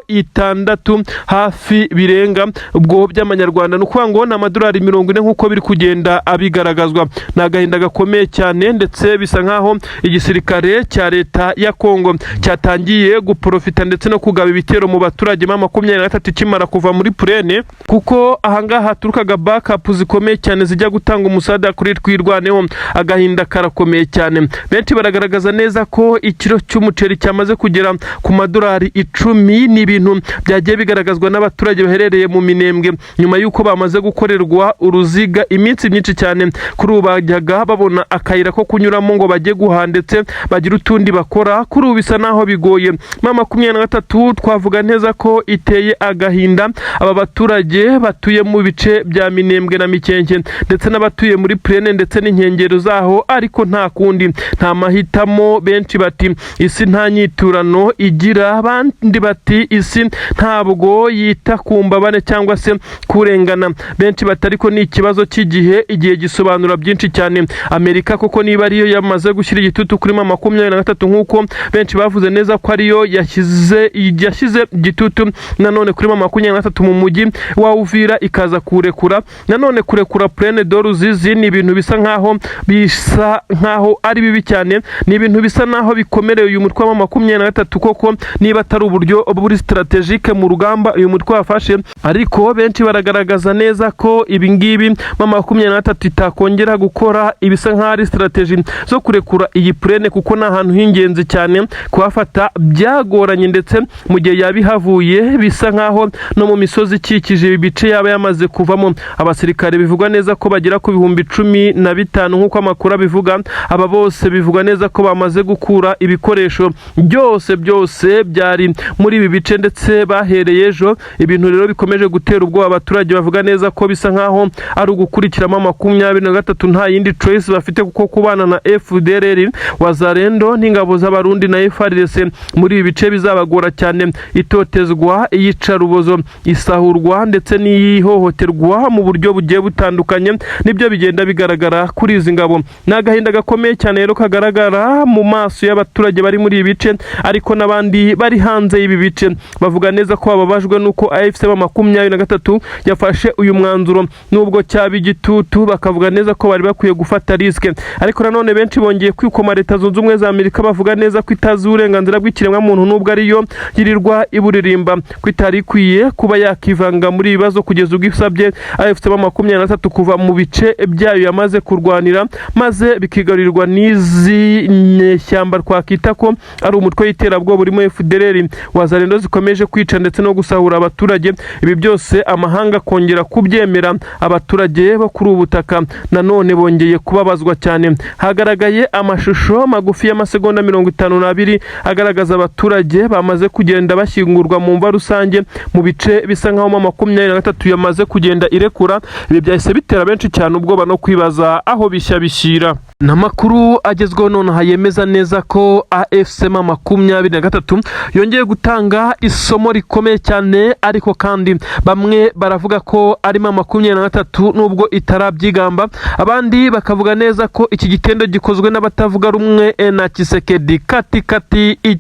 60 hafi birenga ubwo by'amanyarwanda, nuko ngo na amadolari 40 nkuko biri kugenda abigaragazwa. Nagahinda gakomeye cyane, ndetse bisa nkaho igisirikare cya leta ya Kongo cyatangiye guprofita ndetse no kugaba ibitero mu baturage. M23 kimara kuva muri Purene, kuko ahangaha haturukaga backup zikomeye cyane zijya gutanga umusada kuri twirwaneho. Agahinda karakomeye cyane, benshi baragaragaza neza ko ikiro cy'umuceri cyamaze kugera ku madolari 10. Ni ibintu byagiye bigaragazwa n'abaturage baherereye mu Minembwe nyuma y'uko bamaze gukorerwa uruziga iminsi myinshi cyane. Kuri ubu bajyaga babona akayira ko kunyuramo ngo bajye guha ndetse bagira utundi bakora. Kuri ubu bisa naho bigoye. M23 twavuga neza ko iteye agahinda aba baturage batuye mu bice bya Minembwe na Mikenke ndetse n'abatuye muri Purene ndetse n'inkengero zaho, ariko nta kundi, nta mahitamo. Benshi bati isi nta nyiturano igira, abandi bati isi ntabwo yita ku mbabane cyangwa se kurengana. Benshi bati ariko ni ikibazo cy'igihe, igihe gisobanura byinshi cyane. Amerika koko niba ariyo yamaze gushyira igitutu kuri M23 nkuko benshi bavuze neza ko ariyo yashyize igitutu nanone kuri M23 mu mujyi wa Uvira, ikaza kurekura nanone kurekura Purene de Ruzizi. Ni ibintu bisa nkaho ari bibi cyane, ni ibintu bisa naho bikomereye uyu mutwe wa M23 koko, niba atari uburyo buri strategique mu rugamba uyu mutwe wafashe. Ariko benshi baragaragaza neza ko ibi ngibi M23 itakongera gukora ibisa nkaho ari strategy zo kurekura iyi Purene, kuko ni ahantu h'ingenzi cyane kuhafata byagoranye, ndetse mu gihe yabihavuye bisa nkaho no mu misozi ikikije ibi bice yaba yamaze kuvamo abasirikare. Bivugwa neza ko bagera ku bihumbi 15 nkuko amakuru bivuga. Aba bose bivugwa neza ko bamaze gukura ibikoresho byose byari muri ibi bice, ndetse bahereye ejo. Ibintu rero bikomeje gutera ubwoba abaturage. Bavuga neza ko bisa nkaho ari ugukurikiramo M23 nta yindi choice bafite, kuko kubana na FDLR, Wazarendo n'ingabo z'abarundi na FARDC muri ibi bice bizabagora cyane. Itotezwa, iyicarubozo, isahurwa ndetse n'ihohoterwa mu buryo bugiye butandukanye nibyo bigenda bigaragara kuri izi ngabo. Nagahinda gakomeye cyane rero kagaragara mu maso y'abaturage bari muri ibi bice, ariko n'abandi bari hanze y'ibi bice bavuga neza ko bababajwe nuko AFC M23 yafashe uyu mwanzuro, nubwo cyaba igitutu. Bakavuga neza ko bari bakwiye gufata riske, ariko nanone benshi bongeye kwikoma Leta Zunze Ubumwe za Amerika. Bavuga neza ko itazi uburenganzira bw'ikiremwa muntu, nubwo ariyo yirirwa iburirimba ko itari ikwiye kuba yakivanga muri ibibazo, kugeza ubwo isabye AFC M23 kuva mu bice byayo yamaze kurwanira, maze bikigarurirwa n'izi nyeshyamba twakita ko ari umutwe w'iterabwoba urimo FDLR, Wazarendo zikomeje kwica ndetse no gusahura abaturage. Ibi byose amahanga kongera kubyemera. Abaturage bo kuri ubutaka nanone bongeye kubabazwa cyane. Hagaragaye amashusho magufi y'amasegonda 52 agaragaza abaturage bamaze kugenda bashyingura gufungurwa mu mva rusange mu bice bisa nkaho 23 yamaze kugenda irekura. Ibi byahise bitera benshi cyane ubwoba no kwibaza aho bishya bishyira. Namakuru agezweho none hayemeza neza ko AFC 23 yongeye gutanga isomo rikomeye cyane, ariko kandi bamwe baravuga ko ari 23 nubwo itarabyigamba, abandi bakavuga neza ko iki gitendo gikozwe n'abatavuga rumwe na Tshisekedi kati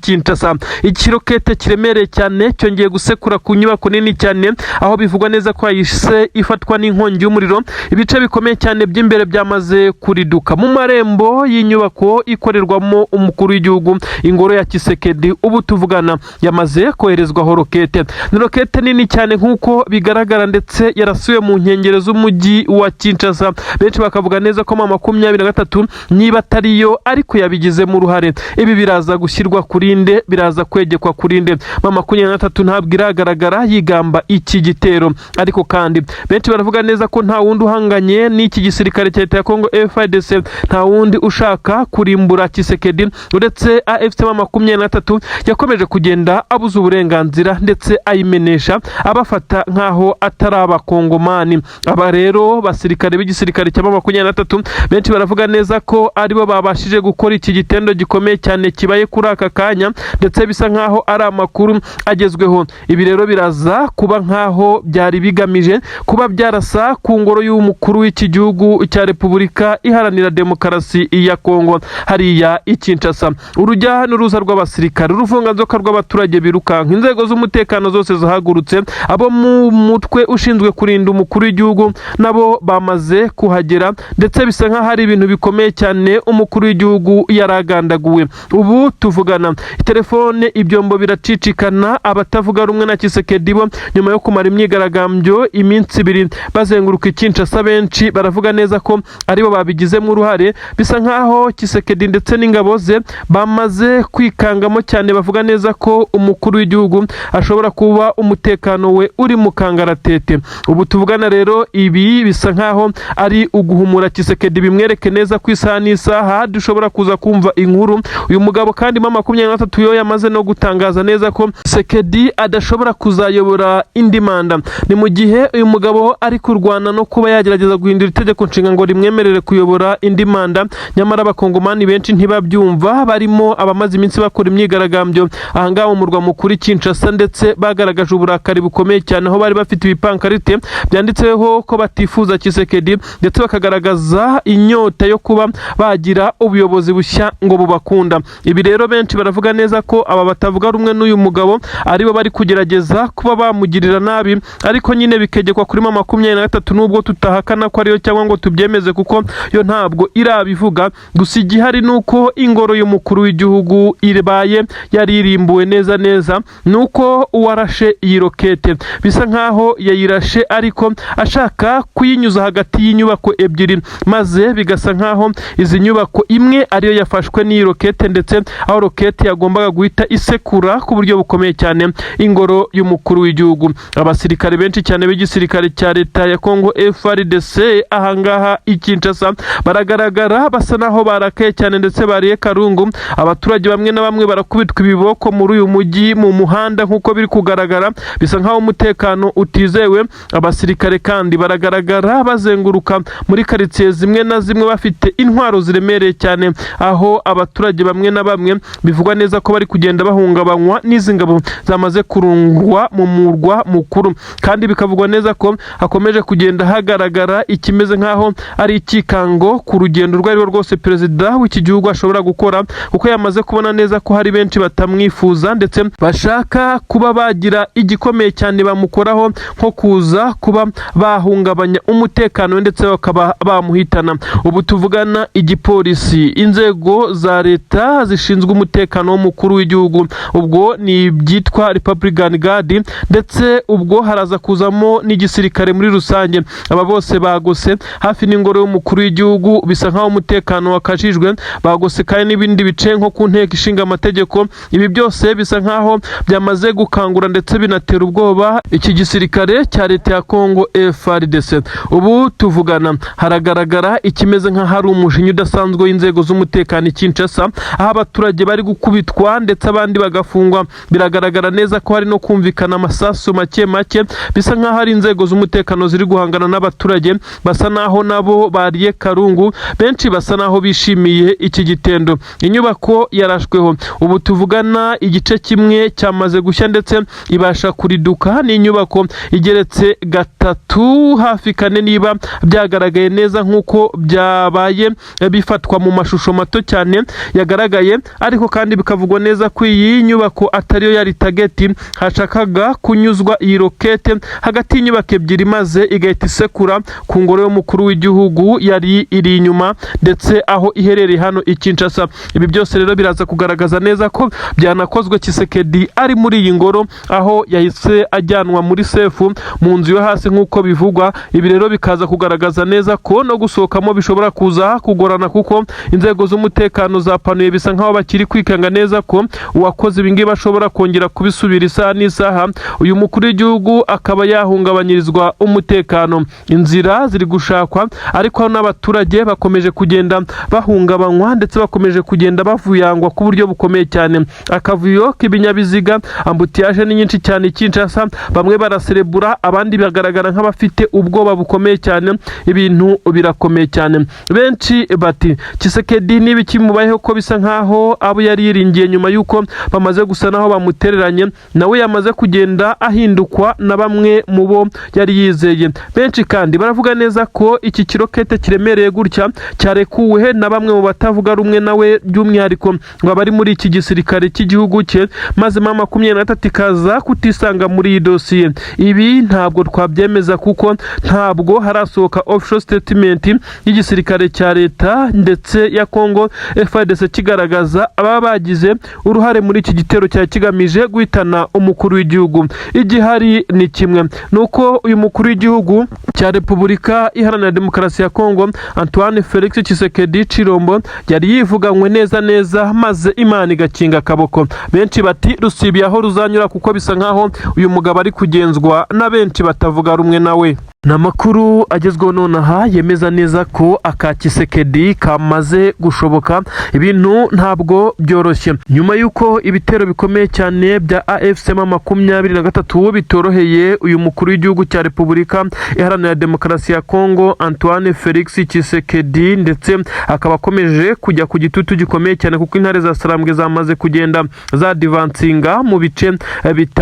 Kinshasa. Ikirokete kiremereye cyane cyongeye gusekura ku nyubako nini cyane, aho bivugwa neza ko yahise ifatwa n'inkongi y'umuriro. Ibice bikomeye cyane by'imbere byamaze kuriduka. Mu marembo y'inyubako ikorerwamo umukuru w'igihugu, ingoro ya Tshisekedi, ubu tuvugana yamaze koherezwaho rokete. Ni rokete nini cyane nk'uko bigaragara, ndetse yarasuye mu nkengero z'umujyi wa Kinshasa. Benshi bakavuga neza ko 23 niba atariyo ariko yabigizemo uruhare. Ibi biraza gushyirwa kurinde, biraza kwegekwa kurinde. 23 ntabwo iragaragara yigamba iki gitero, ariko kandi benshi baravuga neza ko nta wundi uhanganye n'iki gisirikare cya leta ya Kongo FARDC, nta wundi ushaka kurimbura Tshisekedi uretse AFC 23 yakomeje kugenda abuza uburenganzira ndetse ayimenesha, abafata nkaho atari abakongomani. Aba rero basirikare b'igisirikare cya 23 benshi baravuga neza ko aribo babashije gukora iki gitendo gikomeye cyane kibaye kuri aka kanya, ndetse bisa nkaho ari amakuru agezweho. Ibi rero biraza kuba nkaho byari bigamije kuba byarasa ku ngoro y'umukuru w'iki gihugu cya Repubulika Iharanira Demokarasi ya Kongo hariya i Kinshasa. Urujya n'uruza rw'abasirikare, uruvunganzoka rw'abaturage birukanka, inzego z'umutekano zose zahagurutse, abo mu mutwe ushinzwe kurinda umukuru w'igihugu nabo bamaze kuhagera, ndetse bisa nkaho hari ibintu bikomeye cyane umukuru w'igihugu yaragandaguwe. Ubu tuvugana telefone ibyombo biracicikana, abatavuga rumwe na Tshisekedi bo nyuma yo kumara imyigaragambyo iminsi 2 bazenguruka Kinshasa, benshi baravuga neza ko aribo babigizemo uruhare. Bisa nkaho Tshisekedi ndetse n'ingabo ze bamaze kwikangamo cyane, bavuga neza ko umukuru w'igihugu ashobora kuba umutekano we uri mu kangaratete. Ubu tuvugana rero ibi bisa nkaho ari uguhumura Tshisekedi, bimwereke neza ku isaha n'isaha dushobora kuza kumva inkuru. Uyu mugabo kandi 23 yo yamaze no gutangaza neza ko Tshisekedi adashobora kuzayobora indi manda. Ni mu gihe uyu mugabo ari kurwana no kuba yagerageza guhindura itegeko nshinga ngo rimwemerere kuyobora indi manda, nyamara abakongomani benshi ntibabyumva, barimo abamaze iminsi bakora imyigaragambyo ahangaha mu murwa mukuru Kinshasa, ndetse bagaragaje uburakari bukomeye cyane, aho bari bafite ibipankarite byanditseho ko batifuza Tshisekedi, ndetse bakagaragaza inyota yo kuba bagira ubuyobozi bushya ngo bubakunda. Ibi rero benshi baravuga neza ko aba batavuga rumwe n'uyu mugabo aribo bari kugerageza kuba bamugirira nabi, ariko nyine bikegekwa kuri 23 nubwo tutahakana ko ariyo cyangwa ngo tubyemeze, kuko yo ntabwo irabivuga. Gusa igihari nuko ingoro y'umukuru w'igihugu iribaye yaririmbuwe neza, nuko uwarashe iyi rokete bisa nkaho yayirashe ariko ashaka kuyinyuza hagati y'inyubako ebyiri, maze bigasa nkaho izi nyubako imwe ariyo yafashwe n'iyi rokete, ndetse aho rokete yagombaga guhita isekura ku buryo bukomeye cyane ingoro y'umukuru w'igihugu. Abasirikare benshi cyane b'igisirikare cya leta ya Kongo FARDC ahangaha i Kinshasa baragaragara basa naho barakaye cyane, ndetse bariye karungu. Abaturage bamwe na bamwe barakubitwa ibiboko muri uyu mujyi mu muhanda nk'uko biri kugaragara, bisa nkaho umutekano utizewe. Abasirikare kandi baragaragara bazenguruka muri karitsiye zimwe na zimwe bafite intwaro ziremereye cyane, aho abaturage bamwe na bamwe bivugwa neza ko bari kugenda bahungabanywa n'izi ngabo zamaze kurungwa mu murwa mukuru. Kandi bikavugwa neza ko hakomeje kugenda hagaragara ikimeze nkaho ari ikikango ku rugendo rwo ari rwose perezida w'iki gihugu ashobora gukora, kuko yamaze kubona neza ko hari benshi batamwifuza, ndetse bashaka kuba bagira igikomeye cyane bamukoraho, nko kuza kuba bahungabanya umutekano ndetse bakaba bamuhitana. Ubu tuvugana igipolisi, inzego za leta zishinzwe umutekano w'umukuru w'igihugu, ubwo ni byitwa Republican Guard, ndetse ubwo haraza kuzamo n'igisirikare muri rusange. Aba bose bagose hafi n'ingoro y'umukuru w'igihugu, bisa nkaho nk'aho umutekano wakajijwe, bagose kandi n'ibindi bice nko ku nteko ishinga amategeko. Ibi byose bisa nk'aho byamaze gukangura ndetse binatera ubwoba iki gisirikare cya leta ya Kongo FARDC. Ubu tuvugana haragaragara ikimeze nka hari umujinya udasanzwe w'inzego z'umutekano i Kinshasa, aho abaturage bari gukubitwa ndetse abandi bagafungwa. Biragaragara neza ko hari no kumvikana amasasu make make, bisa nk'aho hari inzego z'umutekano ziri guhangana n'abaturage, basa naho nabo bariye karungu. Benshi basa naho bishimiye iki gitendo. Inyubako yarashweho. Ubu tuvugana igice kimwe cyamaze gushya ndetse ibasha kuriduka. Ni inyubako igeretse gatatu hafi kane niba byagaragaye neza nk'uko byabaye bifatwa mu mashusho mato cyane yagaragaye, ariko kandi bikavugwa neza ko iyi nyubako atariyo yari tageti. Hashakaga kunyuzwa iyi rokete hagati y'inyubako ebyiri maze igahita isekura ku ngoro y'umukuru w'igihugu yari iri inyuma ndetse aho iherereye hano i Kinshasa. Ibi byose rero biraza kugaragaza neza ko byanakozwe Tshisekedi ari muri iyi ngoro, aho yahise ajyanwa muri sefu mu nzu yo hasi nk'uko bivugwa. Ibi rero bikaza kugaragaza neza ko no gusohokamo bishobora kuza kugorana, kuko inzego z'umutekano zapanuye, bisa nk'aho bakiri kwikanga neza ko uwakoze ibi ngibi ashobora kongera kubisubira isaha n'isaha. Uyu mukuru w'igihugu akaba yahungabanyirizwa umutekano. Inzira ziri gushakwa, ariko n'abaturage bakomeje kugenda bahungabanywa ndetse bakomeje kugenda bavuyangwa ku buryo bukomeye cyane. Akavuyo k'ibinyabiziga, ambutiyaje ni nyinshi cyane i Kinshasa. Bamwe baraserebura, abandi bagaragara nk'abafite ubwoba bukomeye cyane. Ibintu birakomeye cyane. Benshi bati Tshisekedi n'ibikimubayeho ko bisa nk'aho abo yari yiringiye nyuma y'uko bamaze gusa naho bamutereranye, nawe yamaze kugenda ahindukwa na bamwe mu bo yari yizeye. Benshi kandi baravuga neza ko iki kirokete kiremereye gutya cyarekuwe na bamwe mu batavuga rumwe nawe, by'umwihariko ngo bari muri iki gisirikare cy'igihugu cye, maze M23 ikaza kutisanga muri iyi dosiye. Ibi ntabwo twabyemeza kuko ntabwo harasohoka official statement y'igisirikare cya leta ndetse ya Kongo FARDC kigaragaza ababa bagize uruhare muri iki gitero cya kigamije guhitana umukuru w'igihugu. Igihari ni kimwe, nuko uyu mukuru w'igihugu cya Repubulika Iharanira Demokarasi ya Kongo Antoine Felix Tshisekedi Chilombo yari yivuganywe neza maze Imana igakinga akaboko. Benshi bati rusibiye aho ruzanyura, kuko bisa nkaho uyu mugabo ari kugenzwa na benshi batavuga rumwe nawe. Namakuru agezweho nonaha yemeza neza ko aka Tshisekedi kamaze gushoboka. Ibintu ntabwo byoroshye nyuma yuko ibitero bikomeye cyane bya AFC M23 bitoroheye uyu mukuru w'igihugu cya Repubulika Iharanira Demokarasi ya Kongo Antoine Felix Tshisekedi, ndetse akaba akomeje kujya ku gitutu gikomeye cyane, kuko intare za Sarambwe zamaze kugenda za divansinga mu bice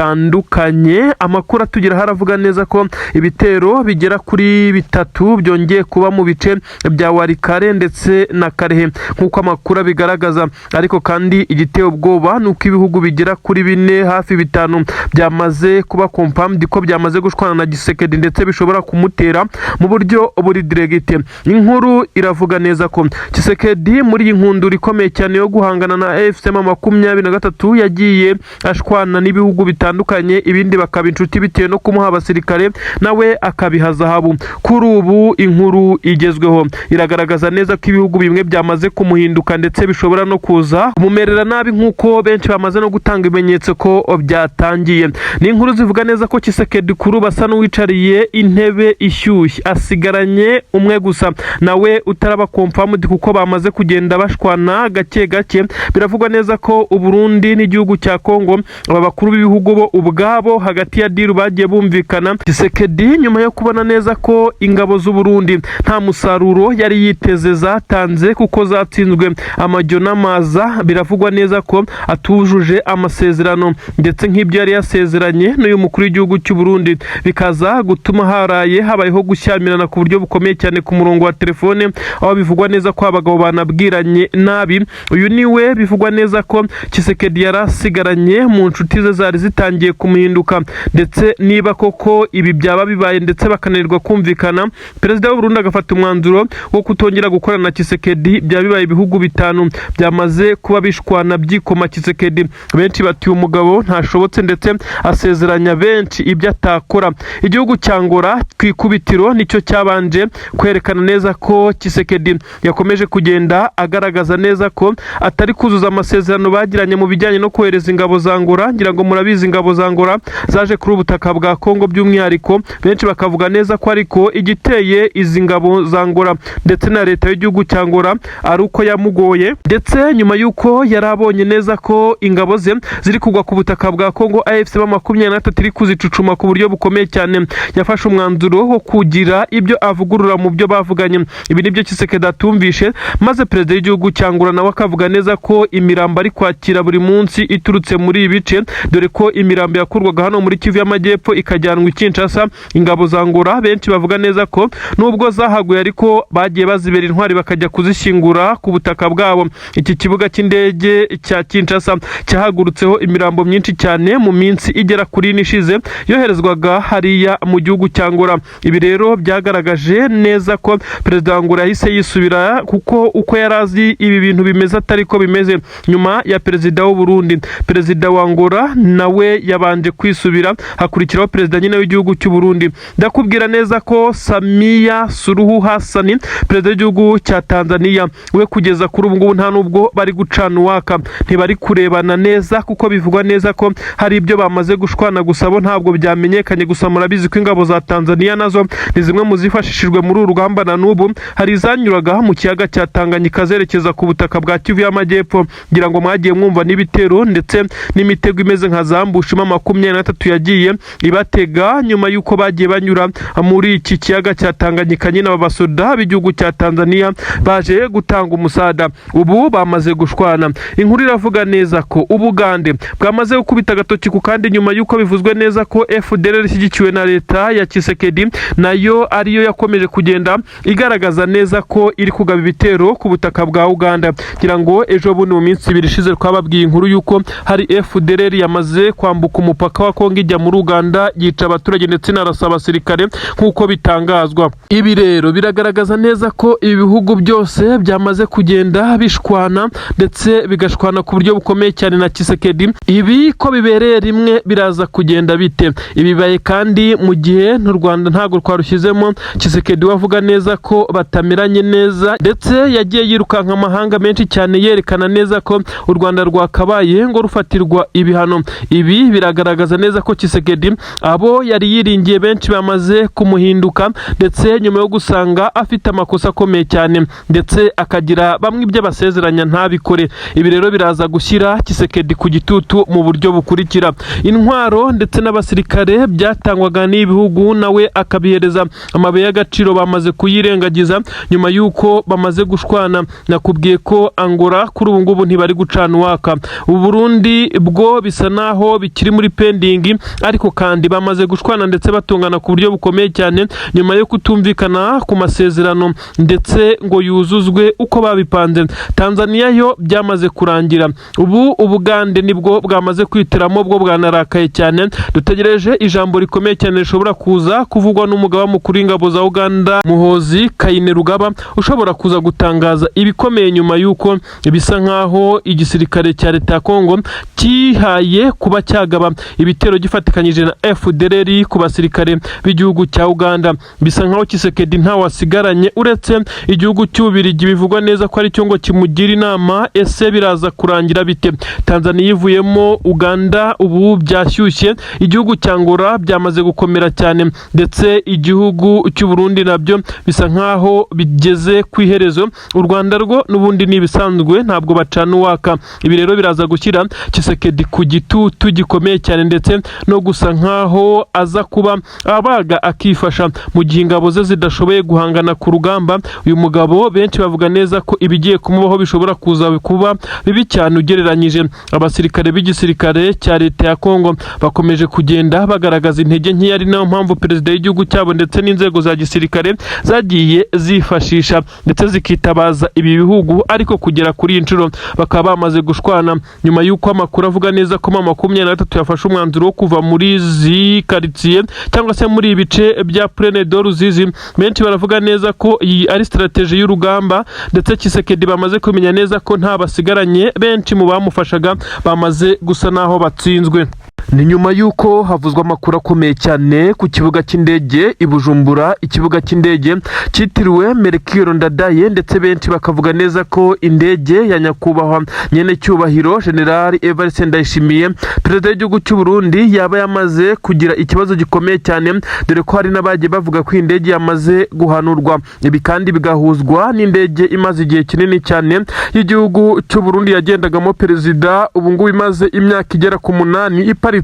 bitandukanye. Amakuru atugira haravuga neza ko ibitero bigera kuri bitatu byongeye kuba mu bice bya Warikare ndetse na Karehe nk'uko amakuru bigaragaza. Ariko kandi igiteye ubwoba nuko ibihugu bigera kuri 4 hafi 5 byamaze kuba confirmed ko byamaze gushwana na Tshisekedi ndetse bishobora kumutera mu buryo buri direct. Inkuru iravuga neza ko Tshisekedi muri iyi nkundura ikomeye cyane yo guhangana na AFC M23 yagiye ashwana n'ibihugu bitandukanye, ibindi bakaba inshuti bitewe no kumuha abasirikare nawe akabiha zahabu. Kuri ubu inkuru igezweho iragaragaza neza ko ibihugu bimwe byamaze kumuhinduka ndetse bishobora no kuza kumumerera nabi, nk'uko benshi bamaze no gutanga ibimenyetso ko byatangiye. Ni inkuru zivuga neza ko Tshisekedi kuri basa n'uwicariye intebe ishyushye, asigaranye umwe gusa nawe utaraba confirmed, kuko bamaze kugenda bashwana gake gake. Biravugwa neza ko Uburundi n'igihugu cya Kongo aba bakuru b'ibihugu bo ubwabo hagati ya diru bagiye bumvikana. Tshisekedi nyuma yo kubona neza ko ingabo z'u Burundi nta musaruro yari yiteze zatanze, kuko zatsinzwe amajyo n'amaza, biravugwa neza ko atujuje amasezerano ndetse nk'ibyo yari yasezeranye n'uyu mukuru w'igihugu cy'u Burundi, bikaza gutuma habayeho gushyamirana ku buryo bukomeye cyane ku murongo wa telefone, aho bivugwa neza ko abagabo banabwiranye nabi. Uyu niwe bivugwa neza ko Tshisekedi yarasigaranye mu nshuti ze zari zitangiye kumuhinduka, ndetse niba koko ibi byaba bibaye ndetse bakananirwa kumvikana, perezida w'u Burundi agafata umwanzuro wo kutongera gukorana na Tshisekedi. Byabibaye ibihugu bitanu byamaze kuba bishwana byikoma Tshisekedi. Benshi bati umugabo ntashobotse ndetse asezeranya benshi ibyo atakora. Igihugu cya Angola kwikubitiro nicyo cyabanje kwerekana neza ko Tshisekedi yakomeje kugenda agaragaza neza ko atari kuzuza amasezerano bagiranye mu bijyanye no kohereza ingabo za Angola. Ngira ngo murabizi ingabo za Angola zaje kuri ubutaka bwa Kongo by'umwihariko, benshi bakavuga neza ko ariko igiteye izi ngabo za Angola ndetse na leta y'igihugu cya Angola ari uko yamugoye, ndetse nyuma y'uko yarabonye neza ko ingabo ze ziri kugwa ku butaka bwa Kongo, AFC M23 iri kuzicucuma ku buryo bukomeye cyane, yafashe umwanzuro wo kugira ibyo avugurura mu byo bavuganye. Ibi nibyo Tshisekedi atumvishe, maze perezida w'igihugu cya Angola nawe akavuga neza ko imirambo ari kwakira buri munsi iturutse muri ibi bice, dore ko imirambo yakurwaga hano muri Kivu y'Amajyepfo ikajyanwa i Kinshasa. Ingabo za Angola benshi bavuga neza ko nubwo zahaguye ariko bagiye bazibera intwari bakajya kuzishyingura ku butaka bwabo. Iki kibuga cy'indege cya Kinshasa cyahagurutseho imirambo myinshi cyane mu minsi igera kuri ine ishize yoherezwaga hariya mu gihugu cya Angola. Ibi rero byagaragaje neza ko perezida wa Angola yahise yisubira, kuko uko yarazi ibi bintu bimeze atari ko bimeze. Nyuma ya perezida w'u Burundi, perezida wa Angola nawe yabanje kwisubira, hakurikiraho perezida nyine w'igihugu cy'u Burundi. Ndakubwira neza ko Samia Suluhu Hassan, perezida w'igihugu cya Tanzania, we kugeza kuri ubu ngubu nta nubwo bari gucana uwaka, ntibari kurebana neza, kuko bivugwa neza ko hari ibyo bamaze gushwana, gusa bo ntabwo byamenyekanye. Gusa murabizi ko ingabo za Tanzania nazo ni zimwe mu zifashishijwe muri uru rugamba, na n'ubu hari izanyuraga mu kiyaga cya Tanganyika zerekeza ku butaka bwa Kivu y'Amajyepfo. Ngira ngo mwagiye mwumva n'ibitero ndetse n'imitego imeze nka zambushi M23 yagiye ibatega nyuma y'uko bagiye banyura muri iki kiyaga cya Tanganyika. Nyine abasoda b'igihugu cya Tanzania baje gutanga umusada, ubu bamaze gushwana. Inkuru iravuga neza ko Ubugande bwamaze gukubita agatoki ku kandi, nyuma y'uko bivuzwe neza ko FDLR ishyigikiwe na leta ya Tshisekedi nayo ariyo yakomeje kugenda igaragaza neza ko iri kugaba ibitero ku butaka bwa Uganda. Ngira ngo ejo bundi mu minsi ibiri ishize twababwiye inkuru y'uko hari FDLR yamaze kwambuka umupaka wa Kongo ijya muri Uganda, yica abaturage ndetse narasa abasirikare nk'uko bitangazwa. Ibi rero biragaragaza neza ko ibi bihugu byose byamaze kugenda bishwana, ndetse bigashwana ku buryo bukomeye cyane na Tshisekedi. Ibi ko bibereye rimwe biraza kugenda bite? Ibibaye kandi mu gihe n'u Rwanda ntago rwarushyizemo. Tshisekedi wavuga neza ko batamiranye neza, ndetse yagiye yirukanka amahanga menshi cyane yerekana neza ko u Rwanda rwakabaye ngo rufatirwa ibihano. Ibi biragaragaza neza ko Tshisekedi abo yari yiringiye benshi bamaze kumuhinduka, ndetse nyuma yo gusanga afite amakosa akomeye cyane, ndetse akagira bamwe ibyo basezeranya ntabikore. Ibi rero biraza gushyira Tshisekedi ku gitutu mu buryo bukurikira: intwaro ndetse n'abasirikare byatangwaga n'ibihugu nawe akabihereza amabuye y'agaciro bamaze kuyirengagiza nyuma y'uko bamaze gushwana. Nakubwiye ko Angola kuri ubu ngubu ntibari gucana uwaka. U Burundi bwo bisa naho bikiri muri pending, ariko kandi bamaze gushwana ndetse batungana ku buryo bukomeye cyane nyuma yo kutumvikana ku masezerano ndetse ngo yuzuzwe uko babipanze. Tanzania yo byamaze kurangira. Ubu Ubugande nibwo bwamaze kwiteramo, bwo bwanarakaye cyane. Dutegereje ijambo rikomeye cyane rishobora kuza kuvugwa n'umugaba mukuru w'ingabo za Uganda Muhoozi Kainerugaba, ushobora kuza gutangaza ibikomeye nyuma y'uko bisa nkaho igisirikare cya leta ya Kongo kihaye kuba cyagaba ibitero gifatikanyije na FDLR ku basirikare b'igihugu cya Uganda. Bisa nkaho Tshisekedi nta wasigaranye uretse igihugu cy'Ububirigi, bivugwa neza ko ari cyo ngo kimugira inama. Ese biraza kurangira bite? Tanzania ivuyemo, Uganda ubu byashyushye, igihugu cya Angola byamaze gukomera cyane, ndetse igihugu cy'u Burundi nabyo bisa nkaho bigeze ku iherezo. U Rwanda rwo n'ubundi nibisanzwe ntabwo bacana uwaka. Ibi rero biraza gushyira Tshisekedi ku gitutu gikomeye cyane, ndetse no gusa nkaho aza kuba abaga akifasha mu gihe ingabo ze zidashoboye guhangana ku rugamba. Uyu mugabo benshi bavuga neza ko ibigiye kumubaho bishobora kuza kuba bibi cyane ugereranyije. Abasirikare b'igisirikare cya leta ya Kongo bakomeje kugenda bagaragaza intege nke, ari nayo mpamvu perezida w'igihugu cyabo ndetse n'inzego za gisirikare zagiye zifashisha ndetse zikitabaza ibi bihugu, ariko kugera kuri iyi nshuro bakaba bamaze gushwana nyuma y'uko amakuru avuga neza ko M23 yafashe umwanzuro wo kuva muri zi quartier cyangwa se muri ibi bice bya Plaine de Ruzizi. Benshi baravuga neza ko iyi ari strategie y'urugamba, ndetse Tshisekedi bamaze kumenya neza ko nta basigaranye, benshi mu bamufashaga bamaze gusa naho batsinzwe. Ni nyuma y'uko havuzwa amakuru akomeye cyane ku kibuga cy'indege i Bujumbura, ikibuga cy'indege cyitiriwe Melchior Ndadaye, ndetse benshi bakavuga neza ko indege ya nyakubahwa nyene cyubahiro General Evariste Ndayishimiye, perezida w'igihugu cy'u Burundi, yaba yamaze kugira ikibazo gikomeye cyane, dore ko hari n'abagiye bavuga ko indege yamaze guhanurwa. Ibi kandi bigahuzwa n'indege imaze igihe kinini cyane y'igihugu cy'u Burundi yagendagamo perezida, ubu ngubu imaze imyaka igera ku 8 iparitse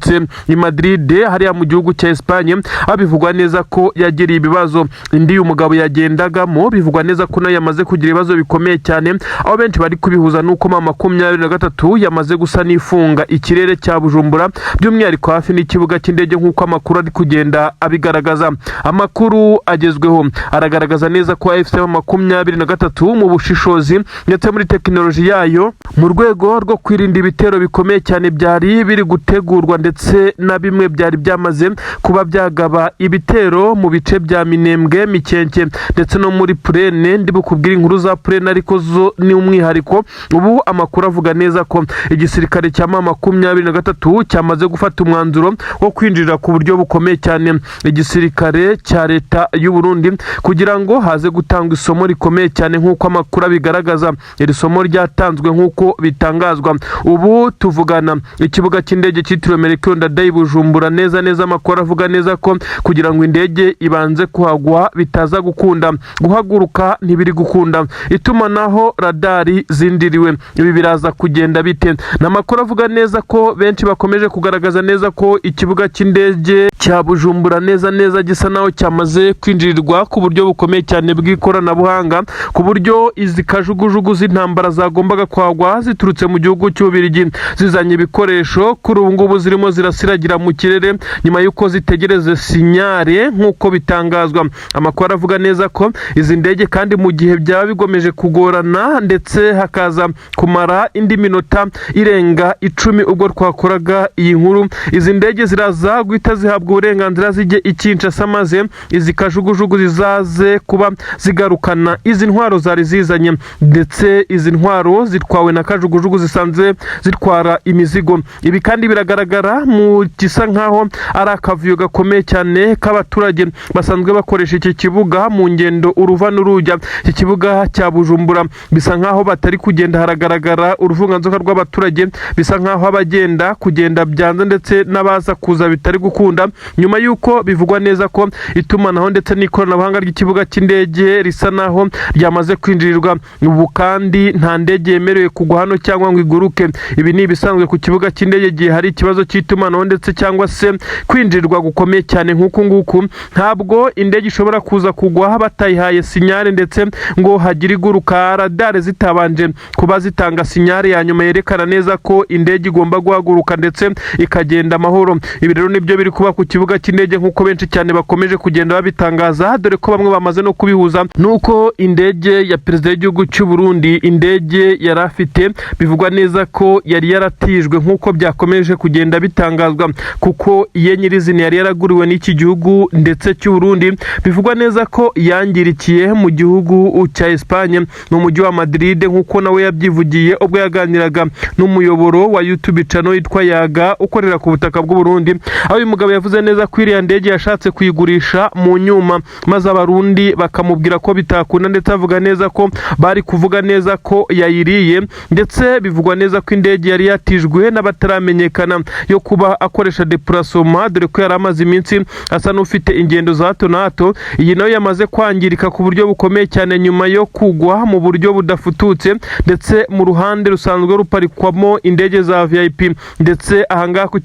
i Madrid hariya mu gihugu cya Espagne. Abivugwa neza ko yagiriye ibibazo. Indi umugabo yagendagamo bivugwa neza ko nayo yamaze kugira ibibazo bikomeye cyane, aho benshi bari kubihuza nuko mama 23 yamaze gusa nifunga ikirere cya Bujumbura, by'umwihariko hafi n'ikibuga cy'indege nk'uko amakuru ari kugenda abigaragaza. Amakuru agezweho aragaragaza neza ko AFC 23 mu bushishozi ndetse muri tekinoloji yayo, mu rwego rwo kwirinda ibitero bikomeye cyane byari biri gutegurwa, ndetse na bimwe byari byamaze kuba byagaba ibitero mu bice bya Minembwe, Mikenke ndetse no muri Plaine. Ndibukubwira inkuru za Plaine ariko zo ni umwihariko. Ubu amakuru avuga neza ko igisirikare cya mama 23 cyamaze gufata umwanzuro wo kwinjira ku buryo bukomeye cyane igisirikare cya leta y'u Burundi, kugira ngo haze gutanga isomo rikomeye cyane nk'uko amakuru abigaragaza. Iri somo ryatanzwe nk'uko bitangazwa. Ubu tuvugana ikibuga cy'indege cyitiriwe Melchior Ndadaye Bujumbura, neza amakuru avuga neza ko kugira ngo indege ibanze kuhagwa bitaza gukunda, guhaguruka ntibiri gukunda, itumanaho radari zindiriwe. Ibi biraza kugenda bite? N'amakuru avuga neza ko benshi bakomeje kugaragaza neza ko ikibuga cy'indege cya Bujumbura neza gisa naho cyamaze kwinjirirwa ku buryo bukomeye cyane bw'ikoranabuhanga, ku buryo izi kajugujugu z'intambara zagombaga kwagwa ziturutse mu gihugu cy'Ububirigi zizanye ibikoresho, kuri ubu ngubu zirimo zirasiragira mu kirere nyuma y'uko zitegereze sinyare nk'uko bitangazwa. Amakuru avuga neza ko izi ndege kandi mu gihe byaba bigomeje kugorana ndetse hakaza kumara indi minota irenga 10 ubwo twakoraga iyi nkuru, izi ndege ziraza guhita zihabwa uburenganzira zijye i Kinshasa, maze izi kajugujugu zizaze kuba zigarukana izi ntwaro zari zizanye, ndetse izi ntwaro zitwawe na kajugujugu zisanze zitwara imizigo. Ibi kandi biragaragara mu gisa nkaho ari akavuyo gakomeye cyane k'abaturage basanzwe bakoresha iki kibuga mu ngendo uruva n'urujya. Iki kibuga cya Bujumbura bisa nkaho batari kugenda, haragaragara uruvunganzoka rw'abaturage, bisa nkaho abagenda kugenda byanze ndetse n'abaza kuza bitari gukunda, nyuma y'uko bivugwa neza ko itumanaho ndetse n'ikoranabuhanga ry'ikibuga cy'indege risa naho ryamaze kwinjirirwa. Ubu kandi nta ndege yemerewe kugwa hano cyangwa ngo iguruke. Ibi ni ibisanzwe ku kibuga cy'indege gihe hari ikibazo cy'itumanaho ndetse cyangwa se kwinjirirwa gukomeye cyane nk'uku nguku. Ntabwo indege ishobora kuza kugwa batayihaye sinyare ndetse ngo hagire iguruka, radare zitabanje kuba zitanga sinyare ya nyuma yerekana neza ko indege igomba guhaguruka ndetse ikagenda amahoro. Ibi rero nibyo biri kuba ku kibuga cy'indege nk'uko benshi cyane bakomeje kugenda babitangaza, dore ko bamwe bamaze no kubihuza nuko indege ya perezida w'igihugu cy'u Burundi, indege yari afite, bivugwa neza ko yari yaratijwe nk'uko byakomeje kugenda bitangazwa, kuko iye nyirizina yari yaraguriwe n'iki gihugu ndetse cy'u Burundi. Bivugwa neza ko yangirikiye mu gihugu cya Espagne mu mujyi wa Madrid, nk'uko nawe yabyivugiye ubwo yaganiraga n'umuyoboro wa YouTube channel yitwa Yaga ukorera ku butaka bw'u Burundi, aho uyu mugabo yavuze neza ko iriya ndege yashatse kuyigurisha mu nyuma, maze abarundi bakamubwira ko bitakunda, ndetse avuga neza ko bari kuvuga neza ko yayiriye, ndetse bivugwa neza ko indege yari yatijwe n'abataramenyekana yo kuba akoresha déplacement, dore ko yari amaze iminsi asa n'ufite ingendo za hato na hato. Iyi nayo yamaze kwangirika ku buryo bukomeye cyane nyuma yo kugwa mu buryo budafututse, ndetse mu ruhande rusanzwe ruparikwamo indege za VIP, ndetse ahangaha ku